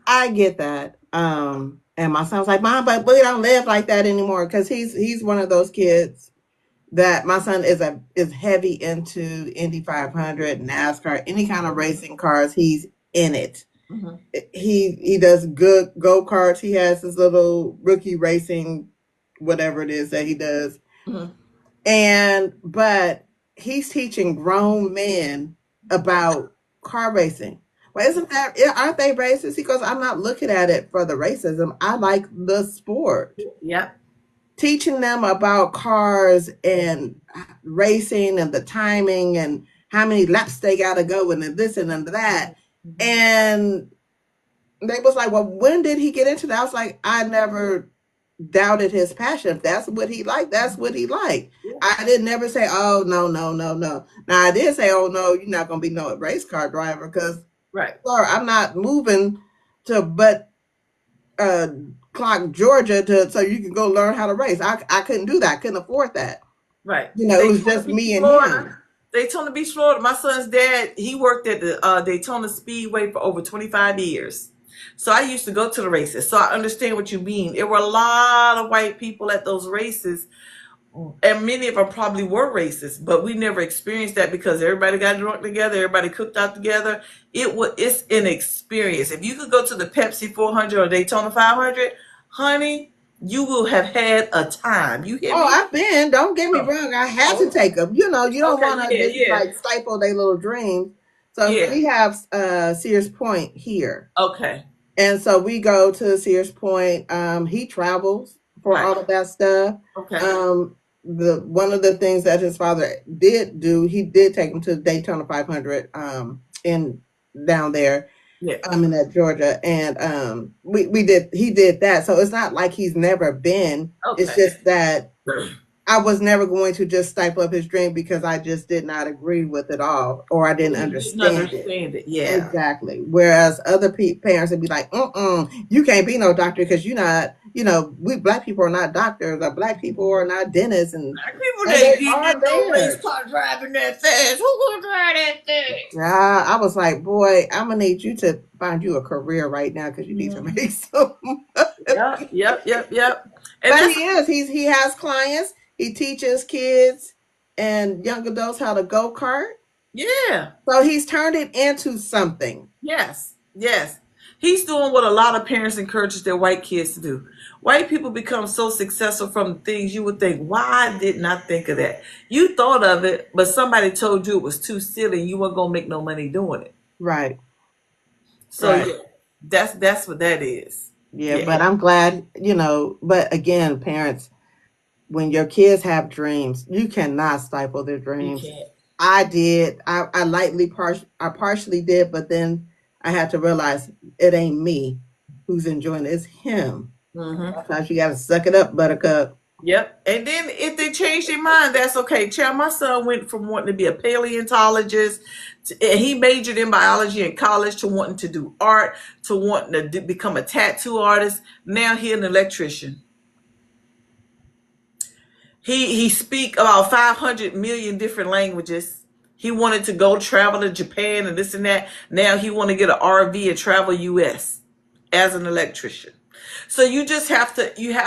I get that. And my son was like, Mom, but we don't live like that anymore, because he's one of those kids that my son is heavy into Indy 500, NASCAR, any kind of racing cars. He's in it. Mm-hmm. He does good go karts. He has his little rookie racing, whatever it is that he does. Mm-hmm. But he's teaching grown men about car racing. Well, isn't that, aren't they racist? He goes, I'm not looking at it for the racism. I like the sport. Yep. Teaching them about cars and racing and the timing and how many laps they got to go and this and that. Mhm. And they was like, well, when did he get into that? I was like, I never doubted his passion. If that's what he liked, that's what he liked. Yeah. I didn't never say, oh, no, no, no, no. Now, I did say, oh, no, you're not going to be no race car driver because, Right. sorry, I'm not moving to but uh, Clock, Georgia, to so you can go learn how to race. I couldn't do that. I couldn't afford that. Right. You know, it was Daytona just Beach, me and Florida. him. Daytona Beach, Florida. My son's dad, he worked at the Daytona Speedway for over 25 years. So I used to go to the races. So I understand what you mean. There were a lot of white people at those races, and many of them probably were racist, but we never experienced that because everybody got drunk together, everybody cooked out together. It's an experience. If you could go to the Pepsi 400 or Daytona 500, honey, you will have had a time. You hear Oh, me? I've been. Don't get me Oh, wrong. I had to oh, take them. You know, you don't okay, want to yeah, just yeah, like stifle their little dreams. So yeah. we have Sears Point here. Okay, And so we go to Sears Point. He travels for right. all of that stuff. Okay, The one of the things that his father did do, he did take him to Daytona 500 in down there. yeah. In that Georgia, and we did he did that. So it's not like he's never been. It's Okay. just that I was never going to just stifle up his dream because I just did not agree with it all or I didn't You didn't understand it. understand it. Yeah. Exactly. Whereas other parents would be like, you can't be no doctor because you're not, we black people are not doctors or black people are not dentists. Black people And they they getting are in no race there. car driving that fast. Who gonna drive that thing? Yeah, I was like, boy, I'm going to need you to find you a career right now because you need to Mhm. make some. Yep, yep, yep, yep. And But that's he has clients. He teaches kids and young adults how to go kart. yeah. So he's turned it into something. Yes, yes. He's doing what a lot of parents encourage their white kids to do. White people become so successful from things you would think, why didn't I think of that? You thought of it, but somebody told you it was too silly and you weren't gonna make no money doing it. Right. So Right. yeah, that's what that is. Yeah, Yeah, but I'm glad, but again, parents, when your kids have dreams, you cannot stifle their you dreams. can't. I did. I partially did, but then I had to realize it ain't me who's enjoying it. It's him. Hmm. Sometimes you gotta suck it up, buttercup. Yep. And then if they change their mind, that's okay. Child, my son went from wanting to be a paleontologist, and he majored in biology in college, to wanting to do art, to wanting to become a tattoo artist. Now he's an electrician. He speak about 500 million different languages. He wanted to go travel to Japan and this and that. Now he want to get an RV and travel US as an electrician. So you have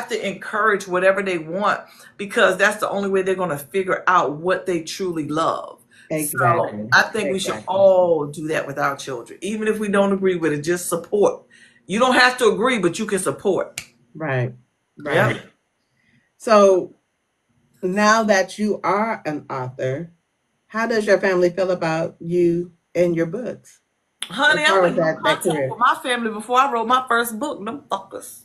to encourage whatever they want, because that's the only way they're going to figure out what they truly love. So Exactly. I think we should Exactly. all do that with our children, even if we don't agree with it. Just support. You don't have to agree, but you can support. Right. Right. Yep. So now that you are an author, how does your family feel about you and your books as Honey, I far as went no that contact career? with my family before I wrote my first book. Them fuckers.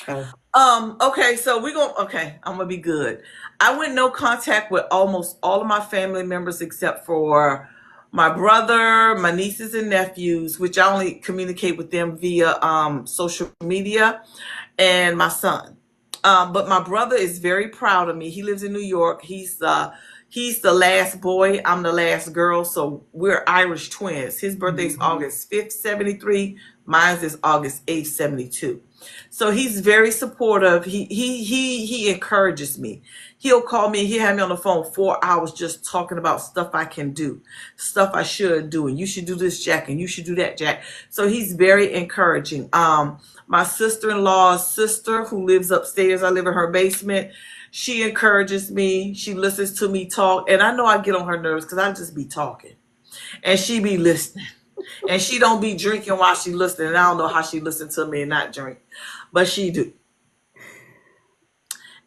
Oh, Okay, so I'm gonna be good. I went no contact with almost all of my family members except for my brother, my nieces and nephews, which I only communicate with them via social media, and my son. But my brother is very proud of me. He lives in New York. He's the last boy. I'm the last girl. So we're Irish twins. His birthday's August 5th, 73. Mine is August 8th, 72. So he's very supportive. He encourages me. He'll call me. He'll have me on the phone 4 hours just talking about stuff I can do, stuff I should do, and you should do this, Jack, and you should do that, Jack. So he's very encouraging. My sister-in-law's sister, who lives upstairs, I live in her basement. She encourages me. She listens to me talk, and I know I get on her nerves because I just be talking, and she be listening, and she don't be drinking while she listening. And I don't know how she listen to me and not drink, but she do.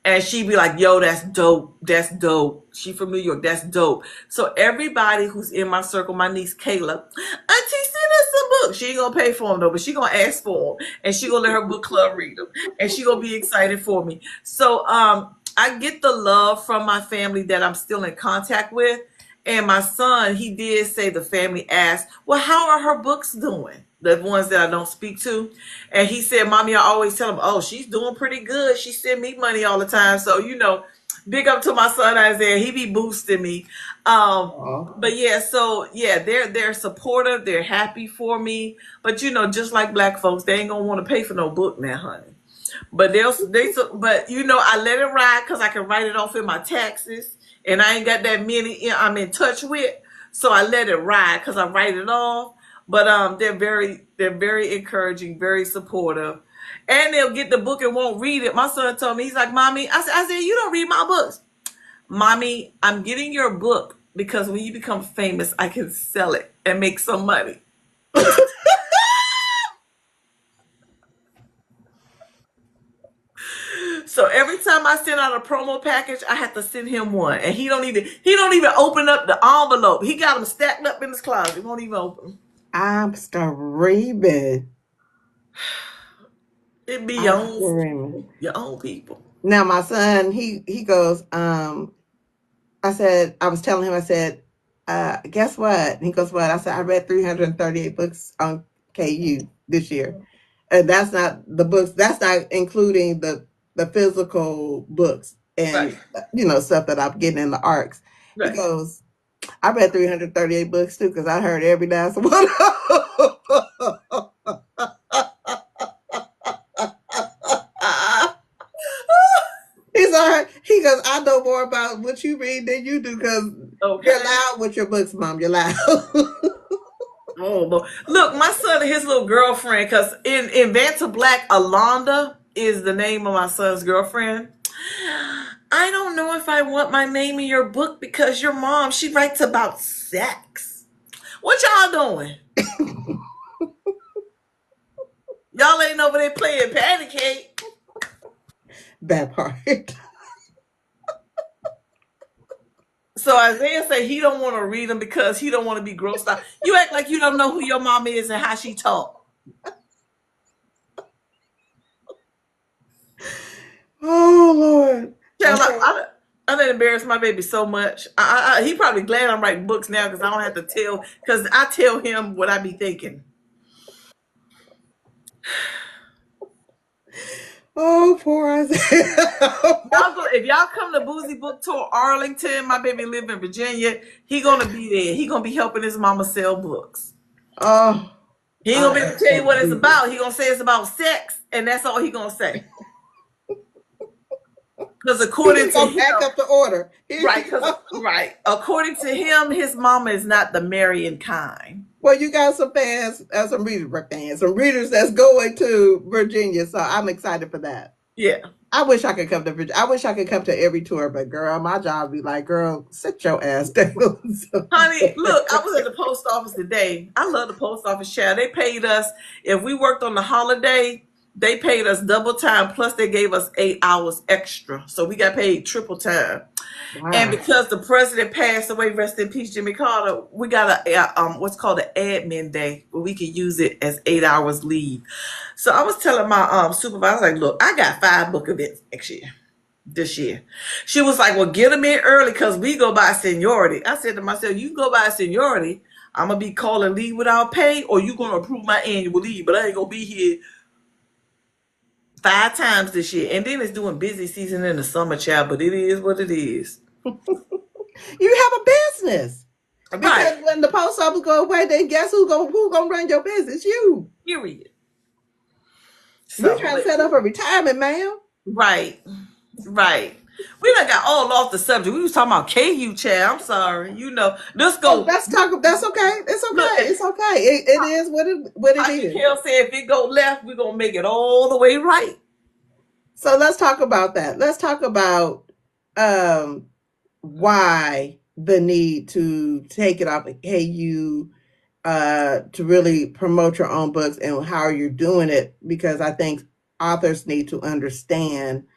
And she be like, yo, that's dope. That's dope. She from New York. That's dope. So everybody who's in my circle, my niece Kayla, Auntie, send us some books. She ain't gonna pay for them though, but she gonna ask for them, and she gonna let her book club read them, and she gonna be excited for me. So I get the love from my family that I'm still in contact with. And my son, he did say the family asked, well, how are her books doing? The ones that I don't speak to. And he said, Mommy, I always tell him, oh, she's doing pretty good. She send me money all the time. So, big up to my son Isaiah. He be boosting me. Oh, But yeah, so yeah, they're supportive, they're happy for me. But just like black folks, they ain't gonna want to pay for no book now, honey. But but I let it ride because I can write it off in my taxes, and I ain't got that many I'm in touch with, so I let it ride because I write it off. But they're very encouraging, very supportive, and they'll get the book and won't read it. My son told me, he's like, Mommy, I said, you don't read my books. Mommy, I'm getting your book because when you become famous, I can sell it and make some money. So every time I send out a promo package, I have to send him one, and he don't even open up the envelope. He got them stacked up in his closet. He won't even open them. I'm screaming. It be I'm screaming. your own people. Now my son, he goes, I said, I was telling him, I said, guess what? And he goes, what? I said, I read 338 books on KU this year. And that's not the books, that's not including the physical books Right, and stuff that I'm getting in the arcs. He right. goes, I read 338 books too, because I heard every last one. He's all right. He goes, I know more about what you read than you do because you're Okay. loud with your books, Mom. You're loud. Oh Lord. Look, my son and his little girlfriend, because in Vanta Black, Alonda is the name of my son's girlfriend. I don't know if I want my name in your book because your mom, she writes about sex. What y'all doing? Y'all ain't over there playing patty cake. That part. So Isaiah said he don't want to read them because he don't want to be grossed out. You act like you don't know who your mom is and how she talk. Oh, Lord. Child, Okay. I done embarrassed my baby so much. He probably glad I'm writing books now because I don't have to tell. Because I tell him what I be thinking. Oh, poor Isaiah. If y'all come to Boozy Book Tour Arlington, my baby live in Virginia. He gonna be there. He gonna be helping his mama sell books. Oh, He ain't gonna I be able am to tell so you what it's pleased. about. He gonna say it's about sex, and that's all he gonna say. Because according He's to going to him, back up the order. Here right? you Because go. right, according to him, his mama is not the marrying kind. Well, you got some fans, some readers that's going to Virginia. So I'm excited for that. Yeah, I wish I could come to Virginia. I wish I could come to every tour, but girl, my job be like, girl, sit your ass down. honey. Look, I was at the post office today. I love the post office, child. They paid us if we worked on the holiday. They paid us double time, plus they gave us 8 hours extra, so we got paid triple time. And Wow. because the president passed away, rest in peace, Jimmy Carter, we got what's called an admin day where we can use it as 8 hours leave. So I was telling my supervisor, like, look, I got 5 book events next year. This year, she was like, "Well, get them in early because we go by seniority." I said to myself, "You go by seniority, I'm gonna be calling leave without pay, or you gonna approve my annual leave, but I ain't gonna be here 5 times this year." And then it's doing busy season in the summer, child. But it is what it is. You have a business. Right. Because when the post office go away, then guess who gonna run your business? You. Period. We So, trying to but set up a retirement, ma'am. right, right. We done got all off the subject. We was talking about KU, child. I'm sorry. Let's Oh, go. let's talk. That's okay. It's Look, okay. It's okay. It is what it Auntie is. Kel said if it go left, we're gonna make it all the way right. So let's talk about that. Let's talk about um why the need to take it off of KU to really promote your own books and how you're doing it because I think authors need to understand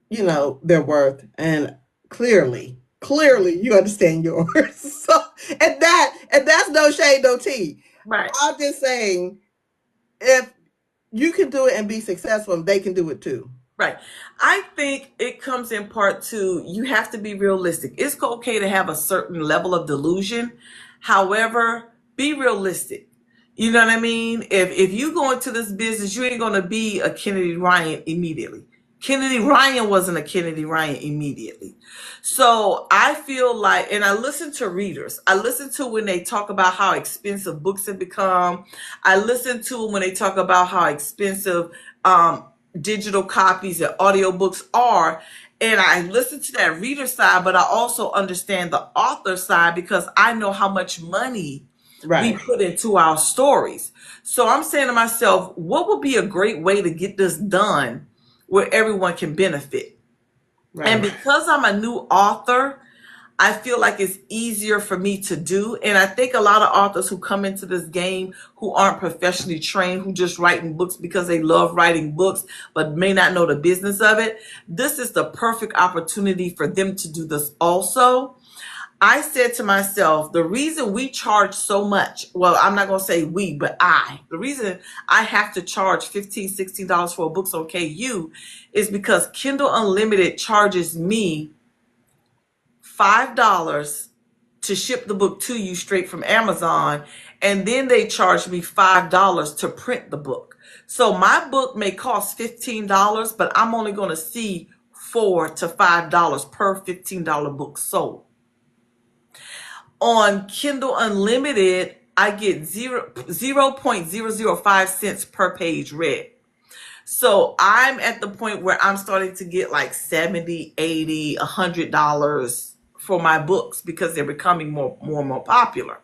their worth and clearly you understand yours. So and that's no shade, no tea. Right. I'm just saying, if you can do it and be successful, they can do it too. Right. I think it comes in part to you have to be realistic. It's okay to have a certain level of delusion. However, be realistic. You know what I mean? If you go into this business, you ain't gonna be a Kennedy Ryan immediately. Kennedy Ryan wasn't a Kennedy Ryan immediately. So I feel like, and I listen to readers. I listen to when they talk about how expensive books have become. I listen to when they talk about how expensive digital copies and audiobooks are. And I listen to that reader side, but I also understand the author side because I know how much money we Right. put into our stories. So I'm saying to myself, what would be a great way to get this done where everyone can benefit? And Right. because I'm a new author, I feel like it's easier for me to do. And I think a lot of authors who come into this game who aren't professionally trained, who just writing books because they love writing books, but may not know the business of it, this is the perfect opportunity for them to do this also. I said to myself, the reason we charge so much, well, I'm not going to say we, but the reason I have to charge $15, $16 for a book on KU is because Kindle Unlimited charges me $5 to ship the book to you straight from Amazon, and then they charge me $5 to print the book. So my book may cost $15, but I'm only going to see $4 to $5 per $15 book sold. On Kindle Unlimited, I get 0.005 cents per page read. So I'm at the point where I'm starting to get like 70, 80, $100 for my books because they're becoming more and more popular.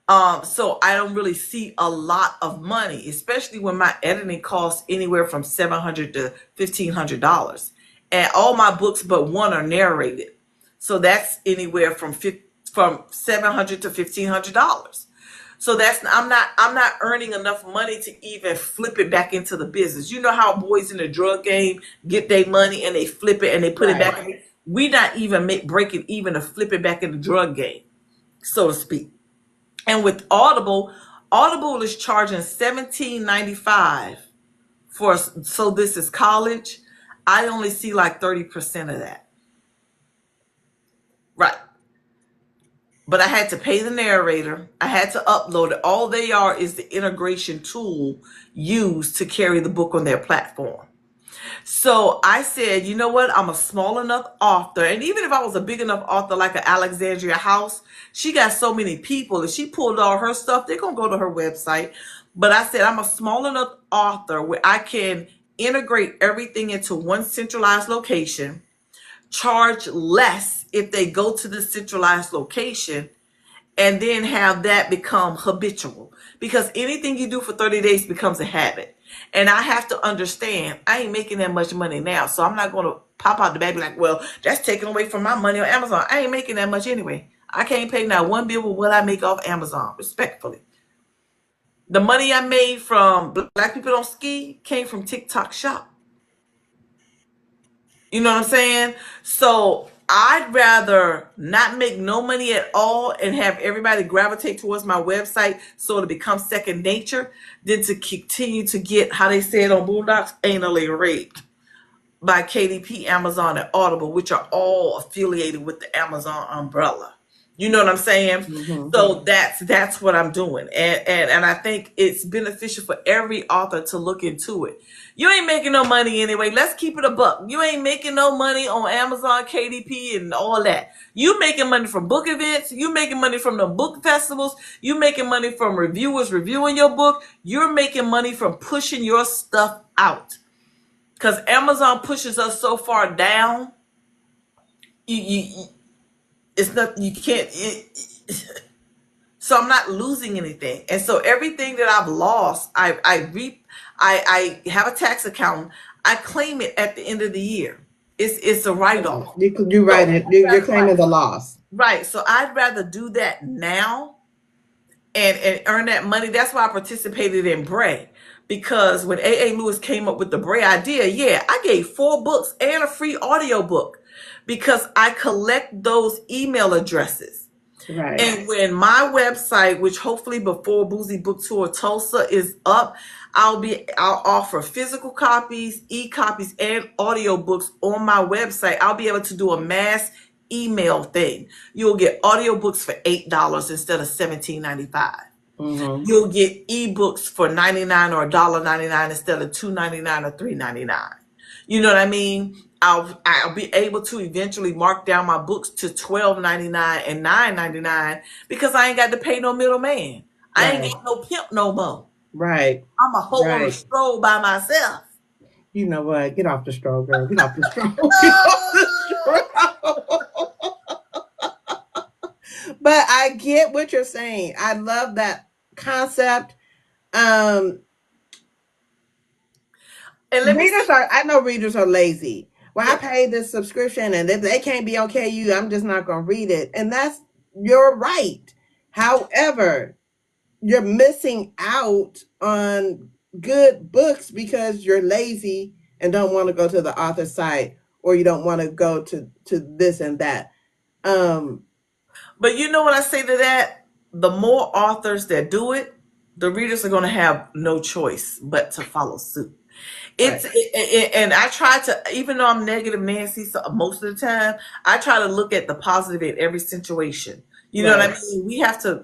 So I don't really see a lot of money, especially when my editing costs anywhere from $700 to $1,500, and all my books but one are narrated. So that's anywhere from $700 to $1,500. So that's I'm not earning enough money to even flip it back into the business. You know how boys in the drug game get their money and they flip it and they put it back. Right. We not even breaking even to flip it back in the drug game, so to speak. And with Audible is charging $17.95 for, so this is college. I only see like 30% of that. Right. But I had to pay the narrator. I had to upload it. All they are is the integration tool used to carry the book on their platform. So I said, you know what? I'm a small enough author. And even if I was a big enough author like an Alexandria House, she got so many people. If she pulled all her stuff, they're going to go to her website. But I said, I'm a small enough author where I can integrate everything into one centralized location, charge less if they go to the centralized location, and then have that become habitual. Because anything you do for 30 days becomes a habit. And I have to understand, I ain't making that much money now. So I'm not going to pop out the baby like, well, that's taken away from my money on Amazon. I ain't making that much anyway. I can't pay not one bill with what I make off Amazon, respectfully. The money I made from Black People Don't Ski came from TikTok Shop. You know what I'm saying? So I'd rather not make no money at all and have everybody gravitate towards my website so it becomes second nature than to continue to get, how they say it on Boondocks, anally raped by KDP, Amazon, and Audible, which are all affiliated with the Amazon umbrella. You know what I'm saying? Mm-hmm. So that's what I'm doing, and I think it's beneficial for every author to look into it. You ain't making no money anyway. Let's keep it a buck. You ain't making no money on Amazon, KDP, and all that. You making money from book events. You making money from the book festivals. You making money from reviewers reviewing your book. You're making money from pushing your stuff out. Because Amazon pushes us so far down, you it's not, you can't. So I'm not losing anything, and so everything that I've lost, I reap. I have a tax account. I claim it at the end of the year. It's a write off. You write So it. Your claim is a loss. right. So I'd rather do that now and earn that money. That's why I participated in Bray. Because when A.A. Lewis came up with the Bray idea, yeah, I gave 4 books and a free audio book because I collect those email addresses. Right. And when my website, which hopefully before Boozy Book Tour Tulsa is up, I'll offer physical copies, e-copies, and audiobooks on my website. I'll be able to do a mass email thing. You'll get audiobooks for $8 instead of $17.95. Mm-hmm. You'll get ebooks for 99 or $1.99 instead of $2.99 or $3.99. You know what I mean? I'll be able to eventually mark down my books to $12.99 and $9.99 because I ain't got to pay no middleman. I ain't Right. got no pimp no more. Right. I'm a hoe on the Right. stroll by myself. You know what? Get off the stroll, girl. Get off the stroll. Get off the stroll. But I get what you're saying. I love that concept. Um, And let me say, readers are, I know readers are lazy. Well, I yeah. paid this subscription and if they can't be on KU, I'm just not going to read it. And that's, you're right. However, you're missing out on good books because you're lazy and don't want to go to the author site, or you don't want to go to this and that. Um, But you know what I say to that? The more authors that do it, the readers are going to have no choice but to follow suit. right, And I try to, even though I'm negative Nancy, so most of the time, I try to look at the positive in every situation. You know what I right, mean?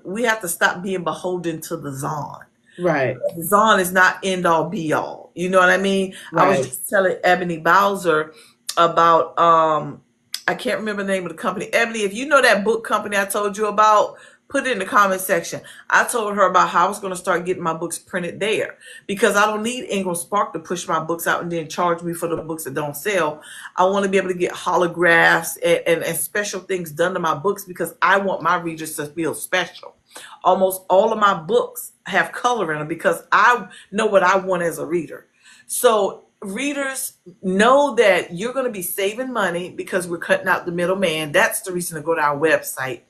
We have to stop being beholden to the Zon. right, The Zon is not end all be all. You know what I mean? I was right. just telling Ebony Bowser about I can't remember the name of the company. Ebony, if you know that book company I told you about, put it in the comment section. I told her about how I was going to start getting my books printed there because I don't need Ingram Spark to push my books out and then charge me for the books that don't sell. I want to be able to get holographs and special things done to my books because I want my readers to feel special. Almost all of my books have color in them because I know what I want as a reader. So readers know that you're going to be saving money because we're cutting out the middleman. That's the reason to go to our website.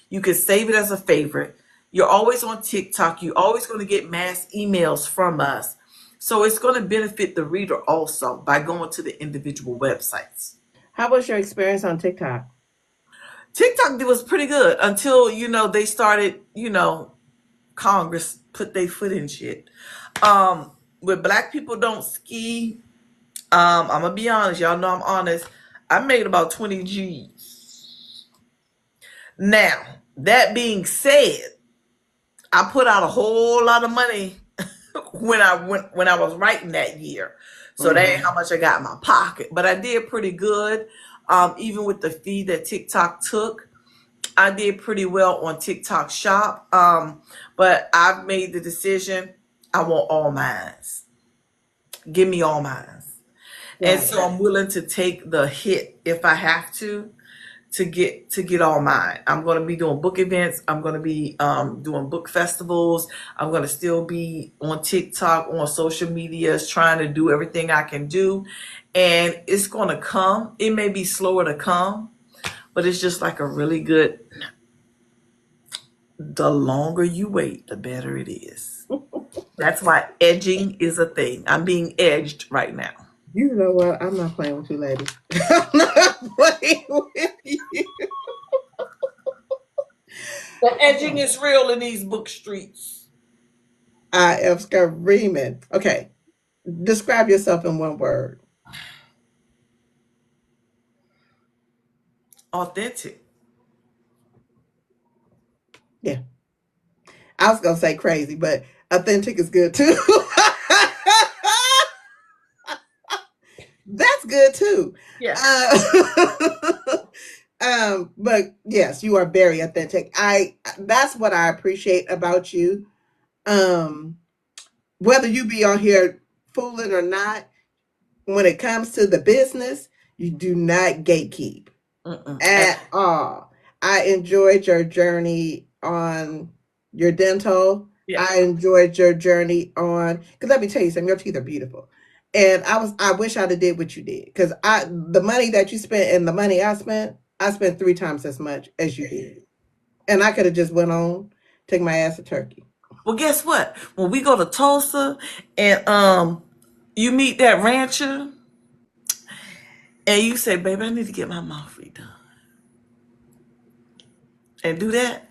You can save it as a favorite. You're always on TikTok. You're always going to get mass emails from us. So it's going to benefit the reader also by going to the individual websites. How was your experience on TikTok? TikTok was pretty good until, they started, Congress put their foot in shit. Where black people don't ski, I'm gonna be honest, y'all know I'm honest. I made about 20 G's. Now, that being said, I put out a whole lot of money when I was writing that year. So that ain't Mm-hmm. how much I got in my pocket. But I did pretty good. Even with the fee that TikTok took. I did pretty well on TikTok Shop. But I've made the decision I want all mines. Give me all mines. And Right. so I'm willing to take the hit if I have to get all mine. I'm going to be doing book events. I'm going to be doing book festivals. I'm going to still be on TikTok, on social medias, trying to do everything I can do. And it's going to come. It may be slower to come, but it's just like a really good, the longer you wait, the better it is. That's why edging is a thing. I'm being edged right now. You know what? I'm not playing with you, lady. I'm not playing with you. The edging is real in these book streets. I am screaming. Okay, describe yourself in one word. Authentic. Yeah, I was gonna say crazy, but authentic is good too. That's good too. Yeah. Uh, but yes, you are very authentic. I That's what I appreciate about you. Um, whether you be on here fooling or not, when it comes to the business, you do not gatekeep Mm-mm. at all. I enjoyed your journey on your dental. Yeah. I enjoyed your journey on, because let me tell you something, your teeth are beautiful. And I wish I'd have did what you did. Because the money that you spent and the money I spent three times as much as you did. And I could have just went on, take my ass to Turkey. Well, guess what? When we go to Tulsa and you meet that rancher and you say, "Baby, I need to get my mouth redone," and do that.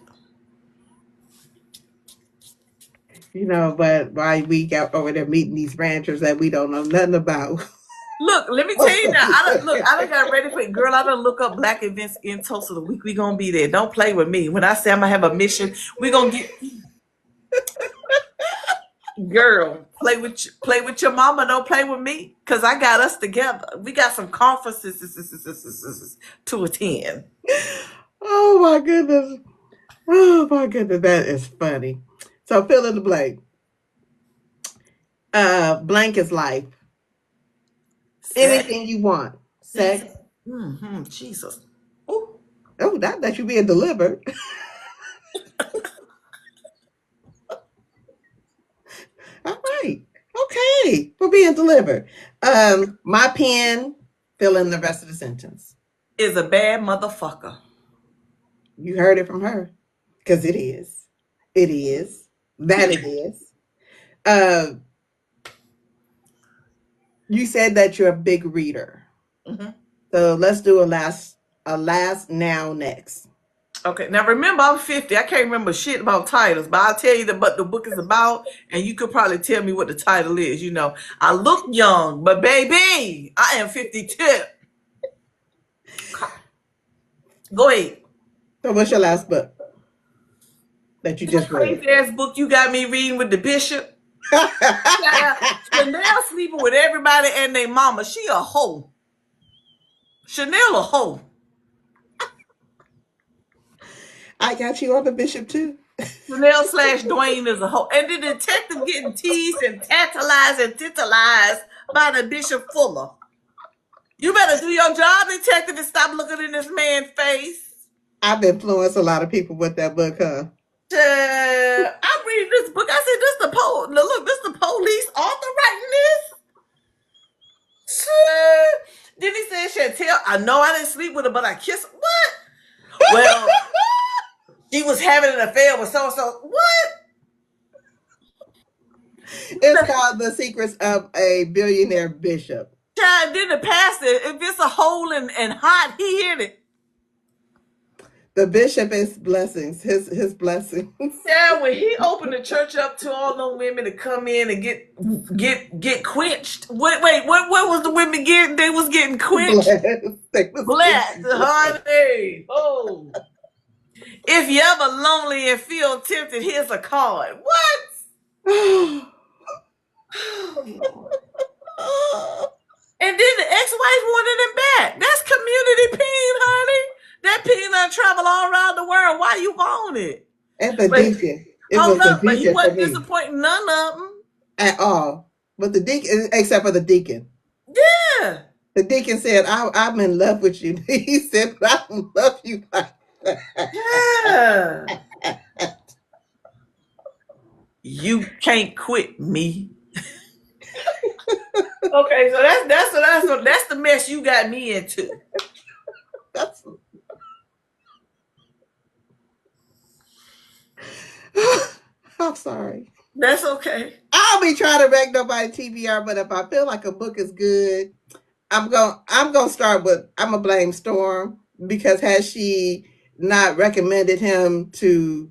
But why we got over there meeting these ranchers that we don't know nothing about. Look, let me tell you now. I done got ready for it, girl. I done look up black events in Tulsa the week we gonna be there. Don't play with me. When I say I'm gonna have a mission, we gonna get girl. Play with your mama. Don't play with me, cause I got us together. We got some conferences to attend. Oh my goodness. Oh my goodness, that is funny. So fill in the blank. Blank is life. Sex, Anything you want. sex. Sex. Jesus. Ooh. Oh, that you being delivered. All right. Okay. For being delivered. My pen, fill in the rest of the sentence. Is a bad motherfucker. You heard it from her. Because it is. It is. That it is. Uh, you said that you're a big reader. Hmm. So let's do a last now next. Okay, now remember I'm 50. I can't remember shit about titles, but I'll tell you what the book is about, and you could probably tell me what the title is. I look young, but baby, I am 52. Go ahead. So what's your last book that you That just read? crazy ass book you got me reading with the bishop. Yeah, Chanel sleeping with everybody and their mama. She a hoe. Chanel a hoe. I got you on the bishop too. Chanel slash Dwayne is a hoe. And the detective getting teased and tantalized and titillized by the Bishop Fuller. You better do your job, detective, and stop looking in this man's face. I've influenced a lot of people with that book, huh? I'm reading this book. I said, this the police author writing this? Then he said, Chantel, I know I didn't sleep with her, but I kissed her. What? Well, she was having an affair with so-and-so. What? It's called The Secrets of a Billionaire Bishop. Child, then the pastor, if it's a hole and hot, he in it. The bishop is blessings, his blessings. Yeah, when he opened the church up to all them women to come in and get quenched. What was the women getting? They was getting quenched. Blessed, honey. Oh. If you're ever lonely and feel tempted, here's a card. What? And then the ex-wife wanted him back. That's community pain, honey. That pain done travel all around the world. Why you want it? And the But deacon. It was hold the up, but he deacon for wasn't me disappointing none of them. at all. But the deacon, except for the deacon. Yeah. The deacon said, I'm in love with you. He said, but I don't love you like Yeah. that. You can't quit me. Okay, so that's the mess you got me into. That's, I'm sorry. That's okay. I'll be trying to wreck nobody TBR, but if I feel like a book is good, I'm gonna start with I'm gonna blame Storm because has she not recommended him The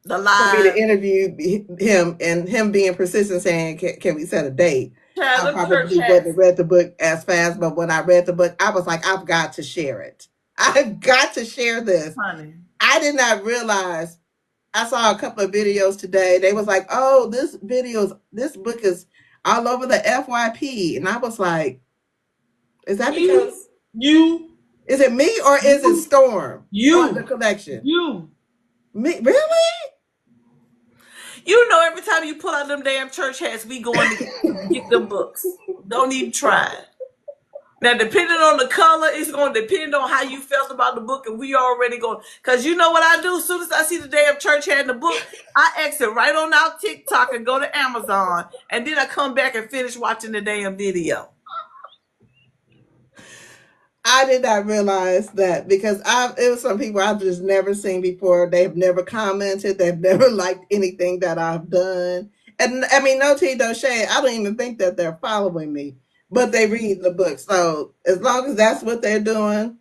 for me to lies. interview him and him being persistent saying can we set a date? Child, I them church probably wouldn't have hats, read the book as fast, but when I read the book, I was like, I've got to share it. I've got to share this. honey. I did not realize. I saw a couple of videos today. They was like, "Oh, this book is all over the FYP," and I was like, "Is that You, because you, is it me or is it Storm on the you, collection? you. Me really? You know, every time you pull out them damn church hats, we going to get them books. Don't even try. Now, depending on the color, it's going to depend on how you felt about the book, and we already going. Because you know what I do? As soon as I see the damn church hat in the book, I exit right on out TikTok and go to Amazon, and then I come back and finish watching the damn video. I did not realize that because it was some people I've just never seen before. They've never commented. They've never liked anything that I've done. And I mean, no tea, no shade. I don't even think that they're following me, but they read the book. So as long as that's what they're doing,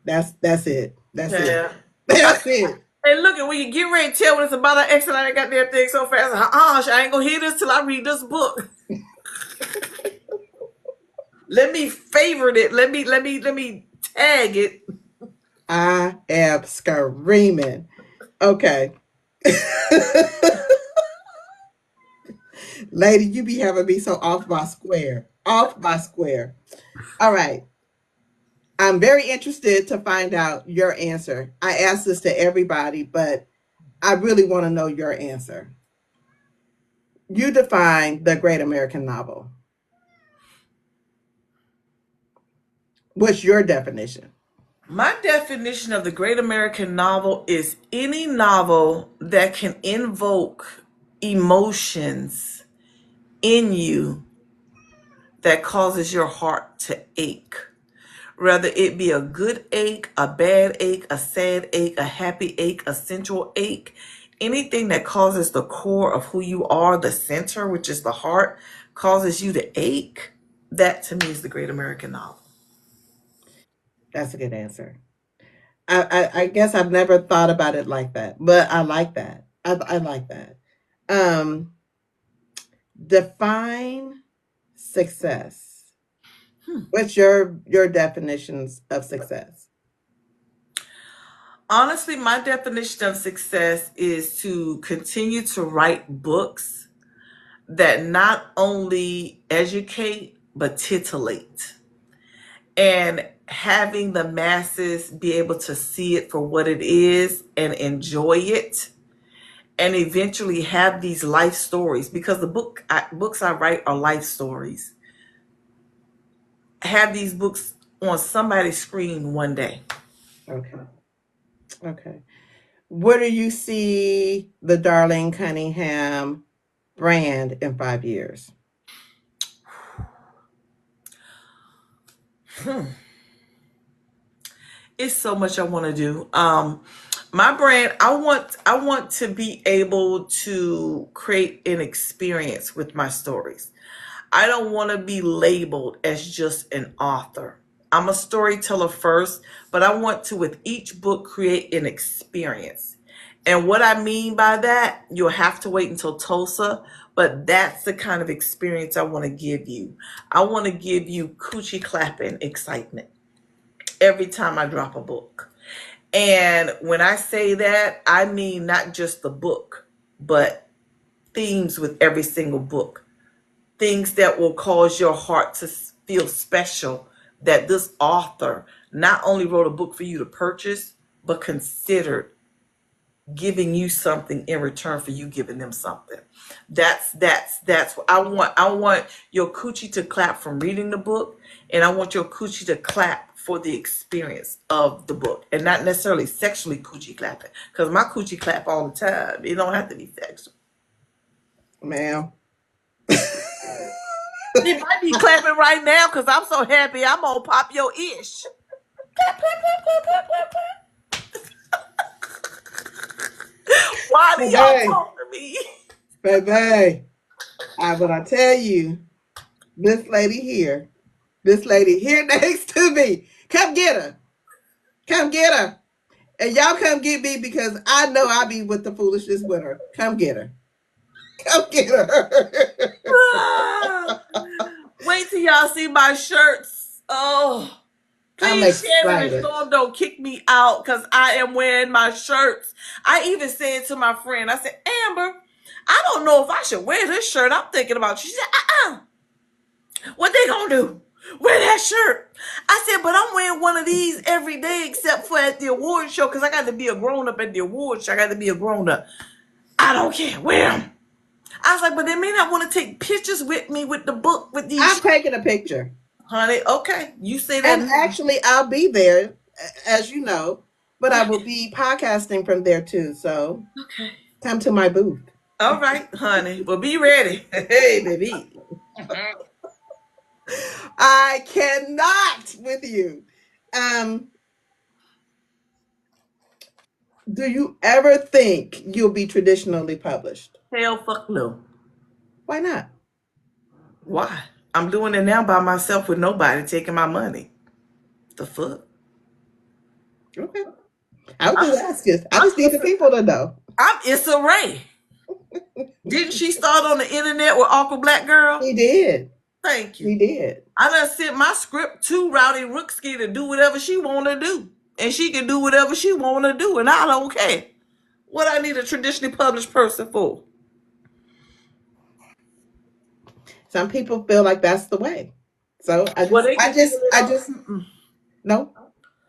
that's it. That's it. Yeah. That's it. And look, at when you get ready to tell when it's about an excellent, I got that thing so fast. I ain't gonna hear this till I read this book. Let me favorite it. Let me tag it. I am screaming. Okay. Lady, you be having me so off my square. Off my square. All right. I'm very interested to find out your answer. I ask this to everybody, but I really want to know your answer. You define the great American novel. What's your definition? My definition of the great American novel is any novel that can invoke emotions in you that causes your heart to ache. Whether it be a good ache, a bad ache, a sad ache, a happy ache, a sensual ache, anything that causes the core of who you are, the center, which is the heart, causes you to ache, that to me is the great American novel. That's a good answer. I guess I've never thought about it like that, but I like that. I like that. Um, define success. Hmm. What's your definitions of success? Honestly, my definition of success is to continue to write books that not only educate, but titillate. And having the masses be able to see it for what it is and enjoy it, and eventually have these life stories, because books I write are life stories. Have these books on somebody's screen one day. Okay. Okay. Where do you see the Darlene Cunningham brand in 5 years? Hmm. It's so much I want to do. My brand, I want to be able to create an experience with my stories. I don't want to be labeled as just an author. I'm a storyteller first, but I want to, with each book, create an experience. And what I mean by that, you'll have to wait until Tulsa, but that's the kind of experience I want to give you. I want to give you coochie clapping excitement every time I drop a book. And when I say that, I mean not just the book, but themes with every single book, things that will cause your heart to feel special, that this author not only wrote a book for you to purchase, but considered giving you something in return for you giving them something. That's what I want. I want your coochie to clap from reading the book, and I want your coochie to clap for the experience of the book, and not necessarily sexually coochie clapping, because my coochie clap all the time. It don't have to be sexual. Ma'am. It might be clapping right now because I'm so happy. I'm gonna pop your ish. Clap, clap, clap, clap, clap, clap, clap. Why do y'all Baby, talk to me? baby, when I tell you, this lady here next to me, come get her. Come get her. And y'all come get me because I know I be with the foolishness with her. Come get her. Come get her. Ah, wait till y'all see my shirts. Oh, I'm please, Shannon and excited. Storm, don't kick me out because I am wearing my shirts. I even said to my friend, I said, Amber, I don't know if I should wear this shirt. I'm thinking about you. She said, what they gonna do? Wear that shirt. I said, but I'm wearing one of these every day except for at the award show because I got to be a grown up at the award show. I got to be a grown up. I don't care. Wear them. I was like, but they may not want to take pictures with me with the book with I'm these. taking a picture. Honey, okay. You say that. And actually, I'll be there, as you know, but I will be podcasting from there too. So Okay. come to my booth. All right, honey. Well, be ready. Hey, baby. I cannot with you. Um, do you ever think you'll be traditionally published? Hell fuck no. Why not? Why? I'm doing it now by myself with nobody taking my money. The fuck? Okay. I was I'm, just asking. I I'm just need the people to know. Issa Rae. Didn't she start on the internet with Awkward Black Girl? He did. Thank you. He did. I done sent my script to Rowdy Rookski to do whatever she want to do. And she can do whatever she want to do, and I don't care. What I need a traditionally published person for? Some people feel like that's the way. So Well, they can feel it I out. just, no.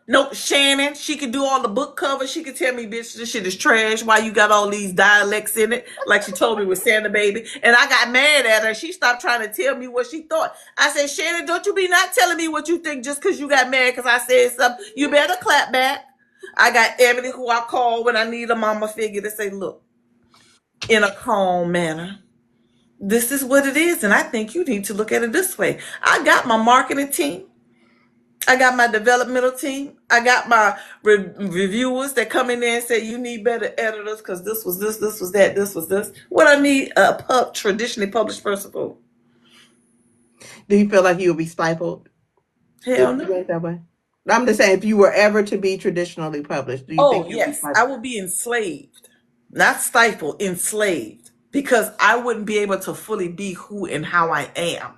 Nope, Shannon, she could do all the book covers. She could tell me, bitch, this shit is trash. Why you got all these dialects in it? Like she told me with Santa Baby. And I got mad at her. She stopped trying to tell me what she thought. I said, Shannon, don't you be not telling me what you think just because you got mad because I said something. You better clap back. I got Ebony, who I call when I need a mama figure, to say, look, in a calm manner, this is what it is. And I think you need to look at it this way. I got my marketing team. I got my developmental team. I got my reviewers that come in there and say, you need better editors because this was this, this was that, this was this. What I need a traditionally published person for? Do you feel like you would be stifled Hell if you no. went that way? I'm just saying, if you were ever to be traditionally published, do you Oh, think you would be yes. I stifled? would be enslaved, not stifled, enslaved, because I wouldn't be able to fully be who and how I am.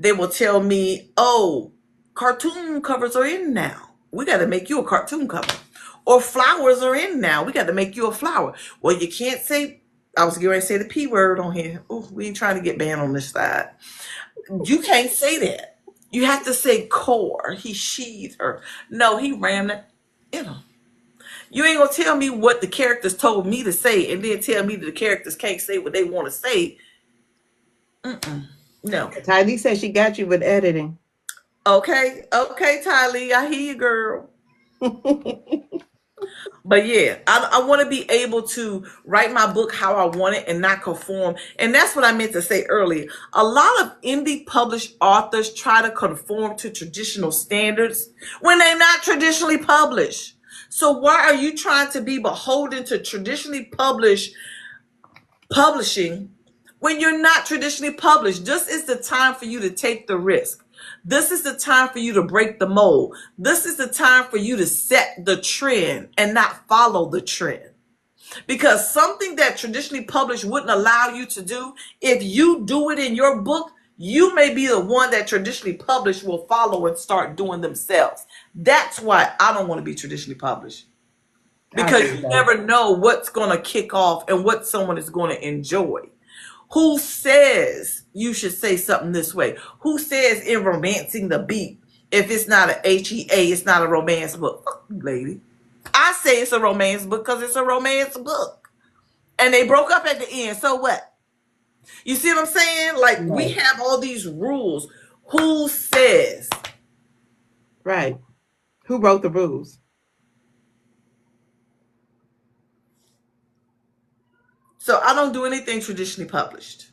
They will tell me, oh, cartoon covers are in now. We got to make you a cartoon cover. Or flowers are in now. We got to make you a flower. Well, you can't say, I was getting ready to say the P word on here. Oh, we ain't trying to get banned on this side. You can't say that. You have to say core. He sheathed her. No, he rammed it in her. You ain't gonna tell me what the characters told me to say and then tell me that the characters can't say what they want to say. No. Tylee said she got you with editing. Okay, okay, Tylee, I hear you, girl. But yeah, I want to be able to write my book how I want it and not conform. And that's what I meant to say earlier. A lot of indie published authors try to conform to traditional standards when they're not traditionally published. So why are you trying to be beholden to traditionally published publishing when you're not traditionally published? This is the time for you to take the risk. This is the time for you to break the mold. This is the time for you to set the trend and not follow the trend. Because something that traditionally published wouldn't allow you to do, if you do it in your book, you may be the one that traditionally published will follow and start doing themselves. That's why I don't want to be traditionally published. I Because agree with you that. never know what's going to kick off and what someone is going to enjoy. Who says you should say something this way? Who says in Romancing the Beat, if it's not a HEA, it's not a romance book? Fuck you, lady. I say it's a romance book because it's a romance book. And they broke up at the end. So what? You see what I'm saying? Like, we Right. have all these rules. Who says? Right. Who wrote the rules? So I don't do anything traditionally published.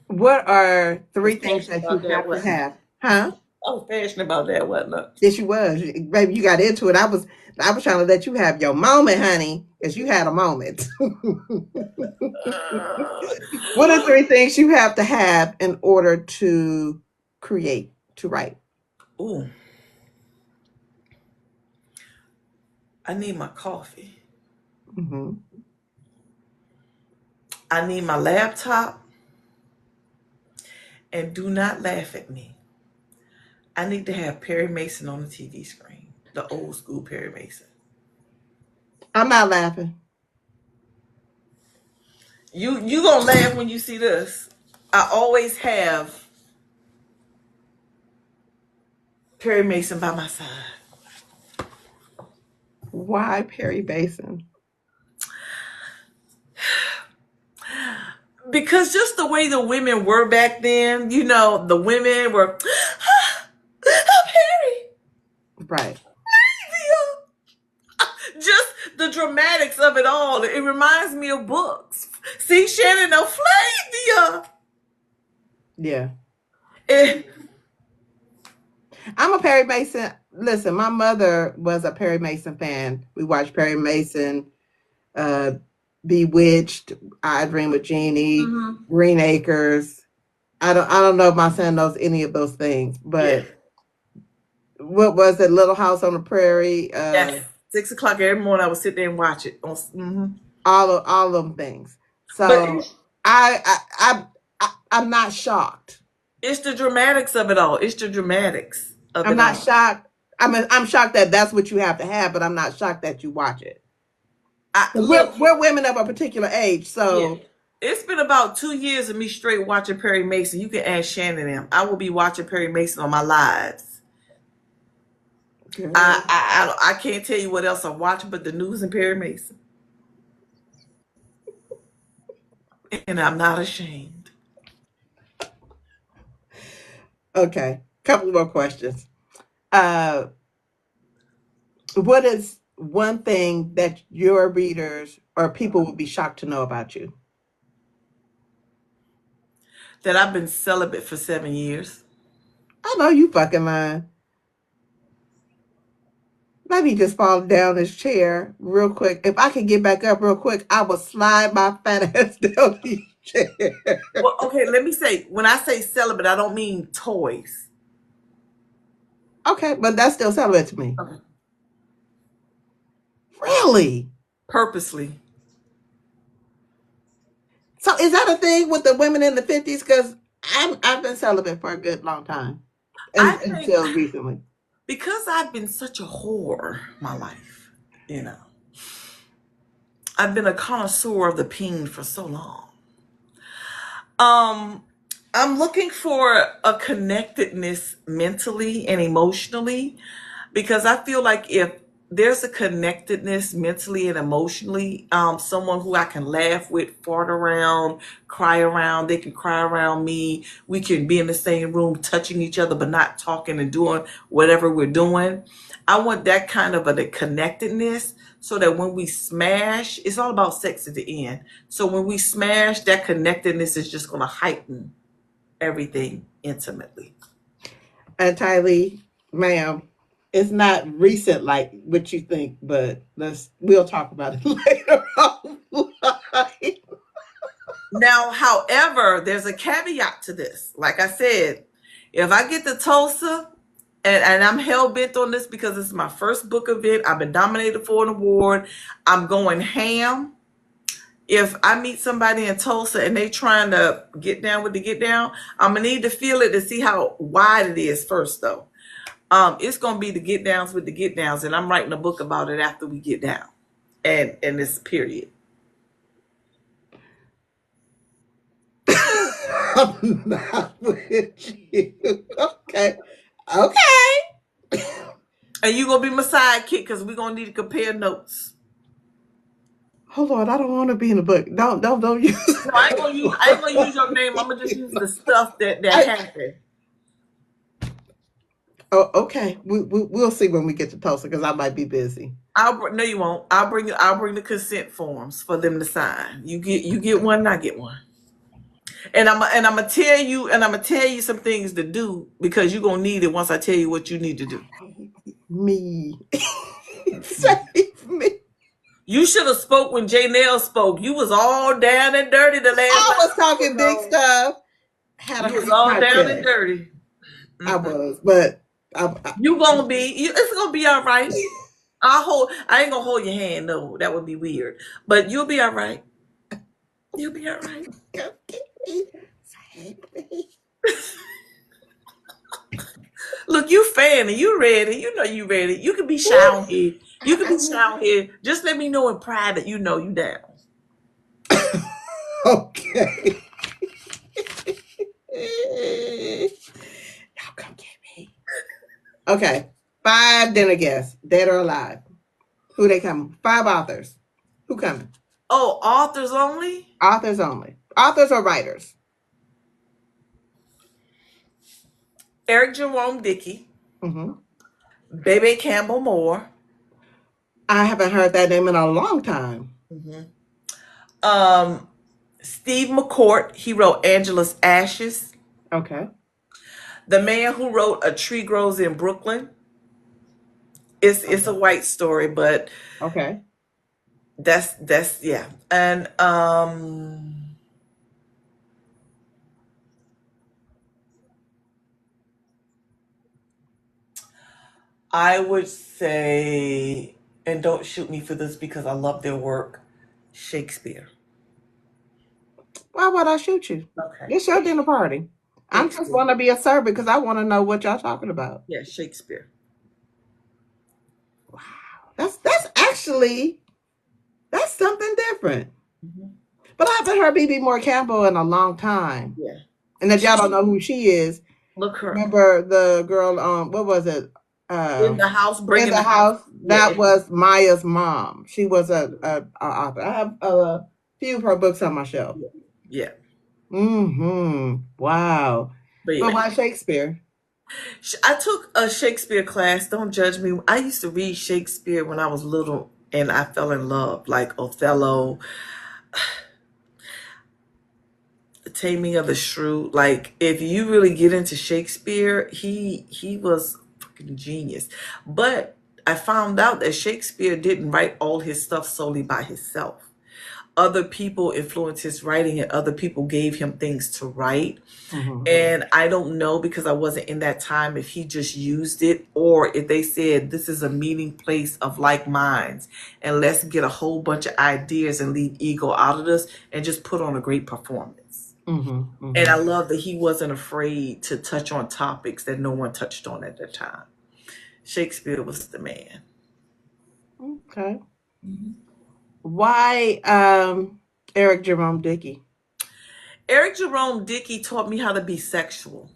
What are I was three things passionate that you about that, have to wasn't have? Huh? I? I was passionate about that, wasn't I? Yes, you was. Baby, you got into it. I was trying to let you have your moment, honey, because you had a moment. What are three things you have to have in order to create, to write? Ooh, I need my coffee. Hmm. I need my laptop. And do not laugh at me. I need to have Perry Mason on the TV screen, the old school Perry Mason. I'm not laughing. You gonna laugh when you see this. I always have Perry Mason by my side. Why Perry Basin? Because just the way the women were back then, the women were Perry. Right. Just the dramatics of it all. It reminds me of books. See, Shannon, no Flavia. Yeah. Eh, I'm a Perry Mason. Listen, my mother was a Perry Mason fan. We watched Perry Mason, uh, Bewitched, I Dream of Jeannie, mhm. Green Acres. I don't know if my son knows any of those things, Yeah. but what was it? Little House on the Prairie. Yes, 6 o'clock every morning. I would sit there and watch it. All of them things. But So I I I'm not shocked. it's the dramatics of it all. It's the dramatics of I'm it not all. shocked. I'm shocked that that's what you have to have, but I'm not shocked that you watch it. I look. We're women of a particular age, Yeah. so It's been about 2 years of me straight watching Perry Mason. You can ask Shannon them. I will be watching Perry Mason on my lives. girl. I can't tell you what else I'm watching, but the news and Perry Mason, and I'm not ashamed. Okay, couple more questions. Uh, what is one thing that your readers or people would be shocked to know about you? That I've been celibate for 7 years. I know you fucking lying. Let me just fall down this chair real quick. If I could get back up real quick, I will slide my fat ass down this chair. Well, okay, let me say, when I say celibate, I don't mean toys. Okay, but that's still celibate to me. Okay. Really? Purposely. So is that a thing with the women in the 50s? Because I've been celibate for a good long time, I think until recently. because I've been such a whore my life, you know, I've been a connoisseur of the peen for so long. Um, I'm looking for a connectedness mentally and emotionally because I feel like if there's a connectedness mentally and emotionally, someone who I can laugh with, fart around, cry around, they can cry around me. We can be in the same room touching each other but not talking and doing whatever we're doing. I want that kind of a connectedness so that when we smash, it's all about sex at the end. So when we smash, that connectedness is just going to heighten everything intimately. And Tylee, ma'am, it's not recent like what you think, but we'll talk about it later on. Now, however, there's a caveat to this. Like I said, if I get to Tulsa, and I'm hell bent on this because it's my first book event, I've been nominated for an award, I'm going ham. If I meet somebody in Tulsa and they trying to get down with the get down, I'm gonna need to feel it to see how wide it is first, though. It's gonna be the get downs with the get downs, and I'm writing a book about it after we get down, and this period. I'm not with you. Okay. Okay. And you gonna be my sidekick because we're gonna need to compare notes. Hold on, I don't want to be in the book. Don't use. No, I ain't gonna use your name. I'm gonna just use the stuff that I, happened. oh, okay. We'll see when we get to Tulsa because I might be busy. No, you won't. I'll bring the consent forms for them to sign. You get one, and I get one. And I'm gonna tell you, some things to do because you're gonna need it once I tell you what you need to do. Me. Save me. You should have spoke when J Nell spoke. You was all down and dirty the last I time was I talking was big on. stuff. Had a You was hot all down and cocktail. dirty. I Mm-mm. was, but You gonna be. It's gonna be all right. I ain't gonna hold your hand. No, that would be weird. But you'll be all right. You'll be all right. come get me. Save me. Look, you fanning. You ready. You know you ready. You can be shy on here. You can be shy on here. Just let me know in pride that you know you down. Okay. Y'all come get me. Okay. 5 dinner guests, dead or alive. Who they coming? 5 authors. Who coming? Oh, authors only? Authors only. Authors or writers? Eric Jerome Dickey, Hmm. Bebe Campbell Moore, I haven't heard that name in a long time. mhm, um, Steve McCourt. He wrote Angela's Ashes. Okay. The man who wrote A Tree Grows in Brooklyn. It's a Okay. white story, but Okay. that's yeah. And I would say, and don't shoot me for this because I love their work, Shakespeare. Why would I shoot you? Okay. It's your dinner party. I'm just Shakespeare. want to be a servant because I want to know what y'all talking about. Yeah, Shakespeare. Wow, that's actually that's something different. Hmm. But I haven't heard BB Moore Campbell in a long time. Yeah. And if y'all don't know who she is, Look her remember the girl? What was it? in Uh, the house, in bringing the the house. house. Yeah. That was Maya's mom. She was a author. I have a few of her books on my shelf. Yeah. Yeah. Mm-hmm. Wow. But But yeah, why Shakespeare? I took a Shakespeare class. Don't judge me. I used to read Shakespeare when I was little, and I fell in love, like Othello, The Taming of the Shrew. Like, if you really get into Shakespeare, he was fucking genius. But I found out that Shakespeare didn't write all his stuff solely by himself. Other people influenced his writing, and other people gave him things to write. Mm-hmm. And I don't know, because I wasn't in that time, if he just used it or if they said this is a meeting place of like minds and let's get a whole bunch of ideas and leave ego out of this and just put on a great performance. Mm-hmm. And Mm-hmm. I love that he wasn't afraid to touch on topics that no one touched on at that time. Shakespeare was the man. Okay. Mhm. Why Eric Jerome Dickey? Eric Jerome Dickey taught me how to be sexual.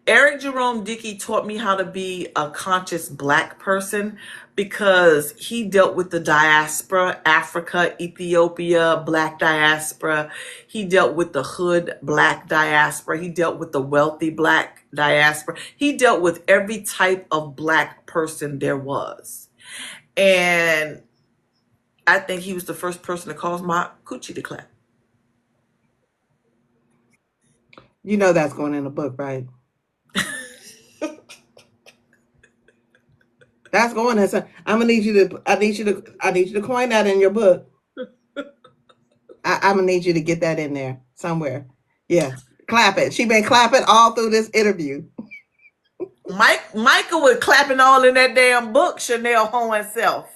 Eric Jerome Dickey taught me how to be a conscious black person because he dealt with the diaspora, Africa, Ethiopia, black diaspora. He dealt with the hood black diaspora. He dealt with the wealthy black diaspora. He dealt with every type of black person there was. And I think he was the first person to cause my coochie to clap. You know that's going in the book, right? That's going in. I'm gonna need you to. I need you to. I need you to coin that in your book. I'm gonna need you to get that in there somewhere. Yeah, clap it. She been clapping all through this interview. Michael was clapping all in that damn book, Chanel Hohen self.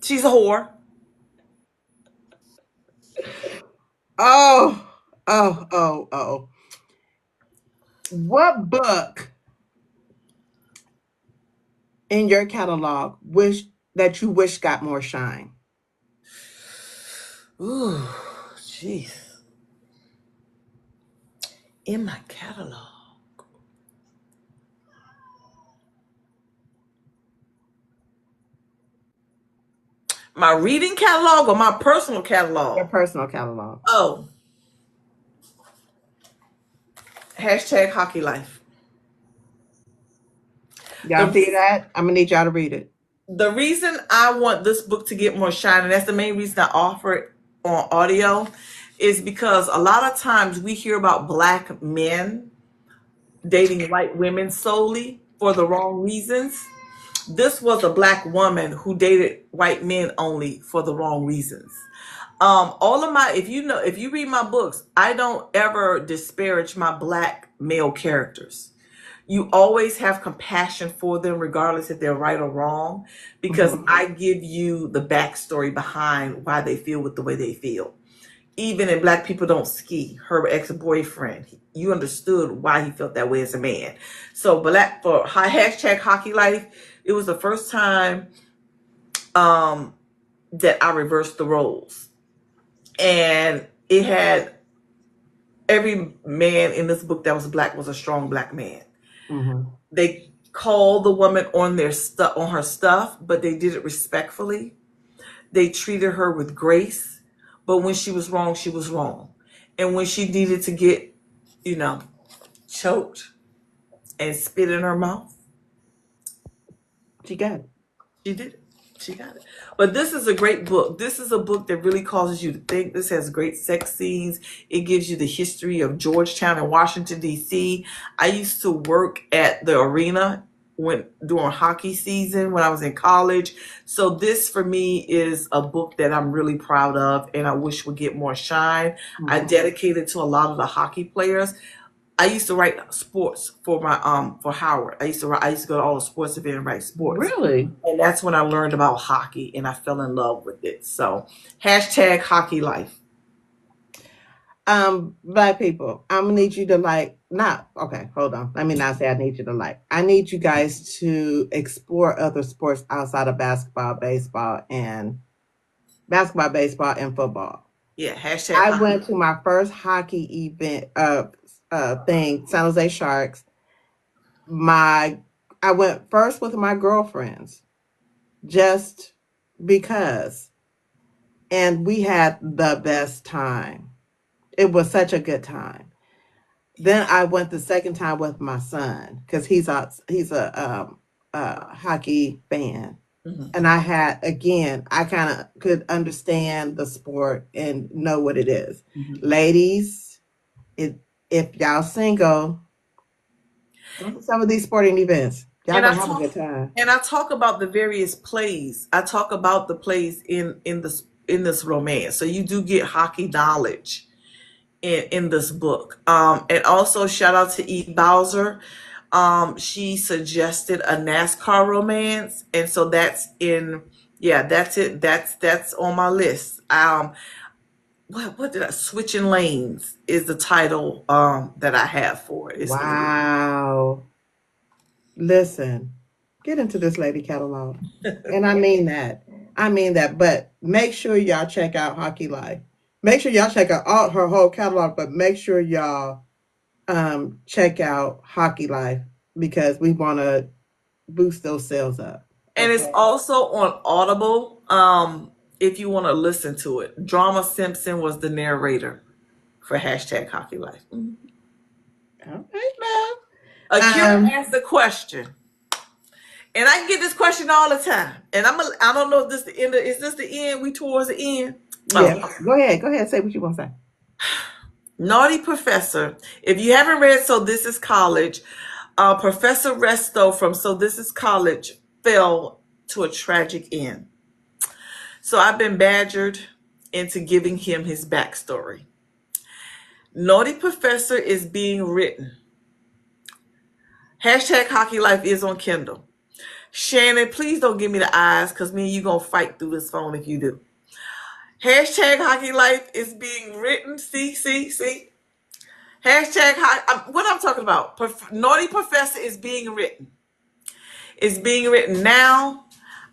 She's a whore. Oh, oh. What book in your catalog you wish got more shine? Ooh, jeez. In my catalog. My reading catalog or my personal Your catalog? personal catalog. Oh, hashtag hockey life. The Y'all see reason, that? I'm gonna need y'all to read it. the reason I want this book to get more shine, and that's the main reason I offer it on audio, is because a lot of times we hear about black men dating white women solely for the wrong reasons. This was a black woman who dated white men only for the wrong reasons. All of my, if you read my books, I don't ever disparage my black male characters. You always have compassion for them, regardless if they're right or wrong, because Mhm. I give you the backstory behind why they feel with the way they feel. Even in Black People Don't Ski, her ex-boyfriend, you understood why he felt that way as a man. So black for hashtag hockey life, it was the first time um, that I reversed the roles. And it had every man in this book that was black was a strong black man. Mhm. They called the woman on their stuff, on her stuff, but they did it respectfully. They treated her with grace, but when she was wrong, she was wrong. And when she needed to get, you know, choked and spit in her mouth, She got it. she did it. She got it. But this is a great book. This is a book that really causes you to think. This has great sex scenes. It gives you the history of Georgetown and Washington, D.C. I used to work at the arena when during hockey season when I was in college. So this for me is a book that I'm really proud of and I wish would get more shine. I Mhm. dedicated to a lot of the hockey players. I used to write sports for my for Howard. I used to go to all the sports events and write sports. Really? And that's when I learned about hockey and I fell in love with it. So hashtag hockey life. Black people, I'm gonna need you to like not okay, hold on. Let me not say I need you to like. I need you guys to explore other sports outside of basketball, and football. Yeah, hashtag I hockey. went to my first hockey event thing, San Jose Sharks. My I went first with my girlfriends just because, and we had the best time. It was such a good time. Then I went the second time with my son because he's a hockey fan, Hmm. and I had again I kind of could understand the sport and know what it is. Hmm. Ladies, it, if y'all single, go to some of these sporting events. Y'all And I gonna have a talk good time. and I talk about the various plays. I talk about the plays in this romance. So you do get hockey knowledge in this book. And also shout out to E. Bowser. She suggested a NASCAR romance, and so that's in. Yeah, that's it. That's on my list. What did I? Switching Lanes is the title that I have for it. It's gonna be. Wow. Listen, get into this lady catalog. And I mean that. I mean that. But make sure y'all check out Hockey Life. Make sure y'all check out all her whole catalog, but make sure y'all check out Hockey Life because we want to boost those sales up. And it's Okay. also on Audible. If you want to listen to it, Drama Simpson was the narrator for hashtag Hockey Life. All right Akira now. asked the question, and I get this question all the time. And I don't know if this the end. Is this the end? We towards the end. Yeah. Oh, Go ahead. Go ahead. Say what you want to say. Naughty Professor. If you haven't read So This Is College, Professor Resto from So This Is College fell to a tragic end. So I've been badgered into giving him his backstory. Naughty Professor is being written. Hashtag Hockey Life is on Kindle. Shannon, please don't give me the eyes because me and you going to fight through this phone if you do. Hashtag Hockey Life is being written. See. Hashtag what I'm talking about. Naughty Professor is being written. It's being written now.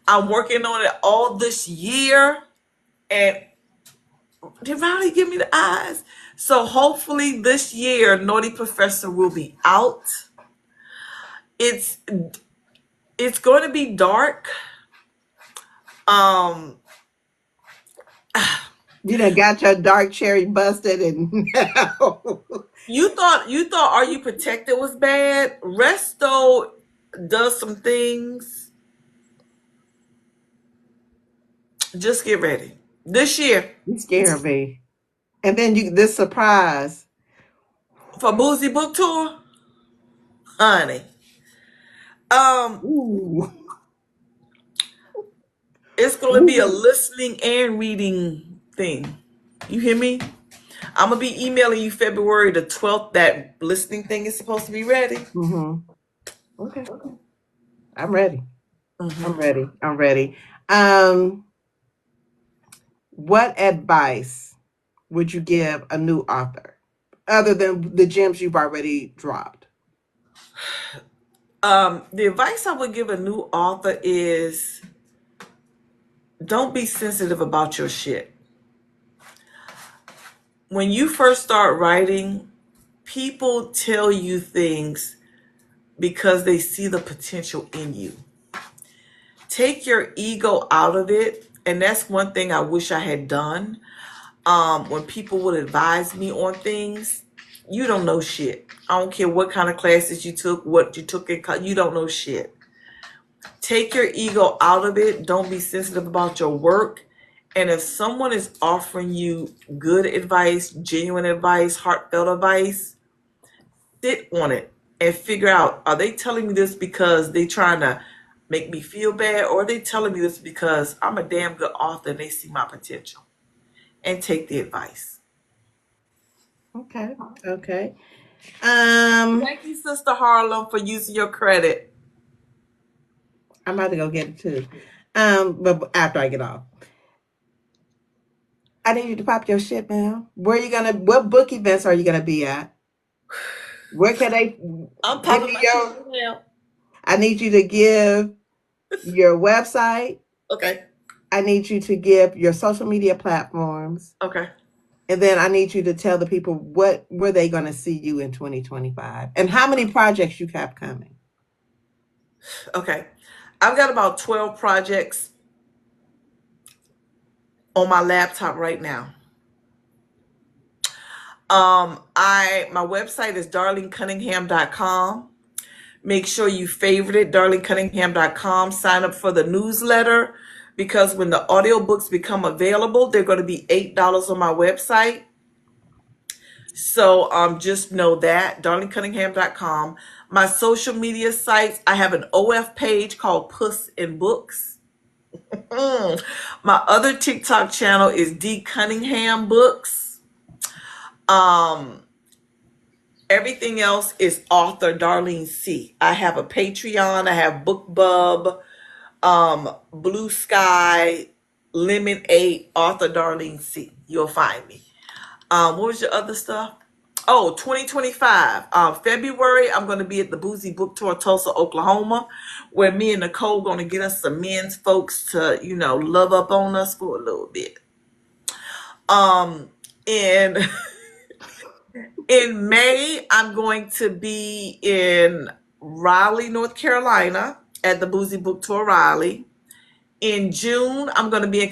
I'm working on it all this year. And did Riley give me the eyes? So hopefully this year, Naughty Professor will be out. It's it's going to be dark. Um, You done got your dark cherry busted and now. you thought Are You Protected was bad? Resto does some things. Just get ready. This year You scaring me. And then this surprise. for Boozy Book Tour, honey. Um, Ooh. it's gonna be a Ooh. listening and reading thing. You hear me? I'm gonna be emailing you February the 12th. That listening thing is supposed to be ready. Mm-hmm. Okay. I'm ready. I'm Hmm. ready. I'm ready. Um, what advice would you give a new author other than the gems you've already dropped? The advice I would give a new author is don't be sensitive about your shit. When you first start writing, people tell you things because they see the potential in you. Take your ego out of it. And that's one thing I wish I had done. When people would advise me on things, you don't know shit. I don't care what kind of classes you took, what you took you don't know shit. Take your ego out of it. Don't be sensitive about your work. And if someone is offering you good advice, genuine advice, heartfelt advice, sit on it and figure out, are they telling me this because they trying to make me feel bad, or are they telling me this because I'm a damn good author and they see my potential? And take the advice. Okay. Okay. Um, Thank you, Sister Harlem, for using your credit. I'm about to go get it too. But after I get off, I need you to pop your shit, man. Where you gonna? What book events are you gonna be at? Where can they I'm give popping me my shit your? right now. I need you to give your website. Okay. I need you to give your social media platforms. Okay. And then I need you to tell the people what were they going to see you in 2025 and how many projects you have coming. Okay. I've got about 12 projects on my laptop right now. I my website is darlenecunningham.com. Make sure you favorite it, darlenecunningham.com. Sign up for the newsletter because when the audiobooks become available, they're going to be $8 on my website. So just know that, darlenecunningham.com. My social media sites, I have an OF page called Puss in Books. My other TikTok channel is D Cunningham Books. Um, Everything else is author Darlene C. I have a Patreon, I have BookBub, Blue Sky, Lemon 8, author Darlene C. You'll find me. What was your other stuff? Oh, 2025. February, I'm going to be at the Boozy Book Tour, Tulsa, Oklahoma, where me and Nicole going to get us some men's folks to, love up on us for a little bit. And in May, I'm going to be in Raleigh, North Carolina at the Boozy Book Tour Raleigh. In June, I'm going to be in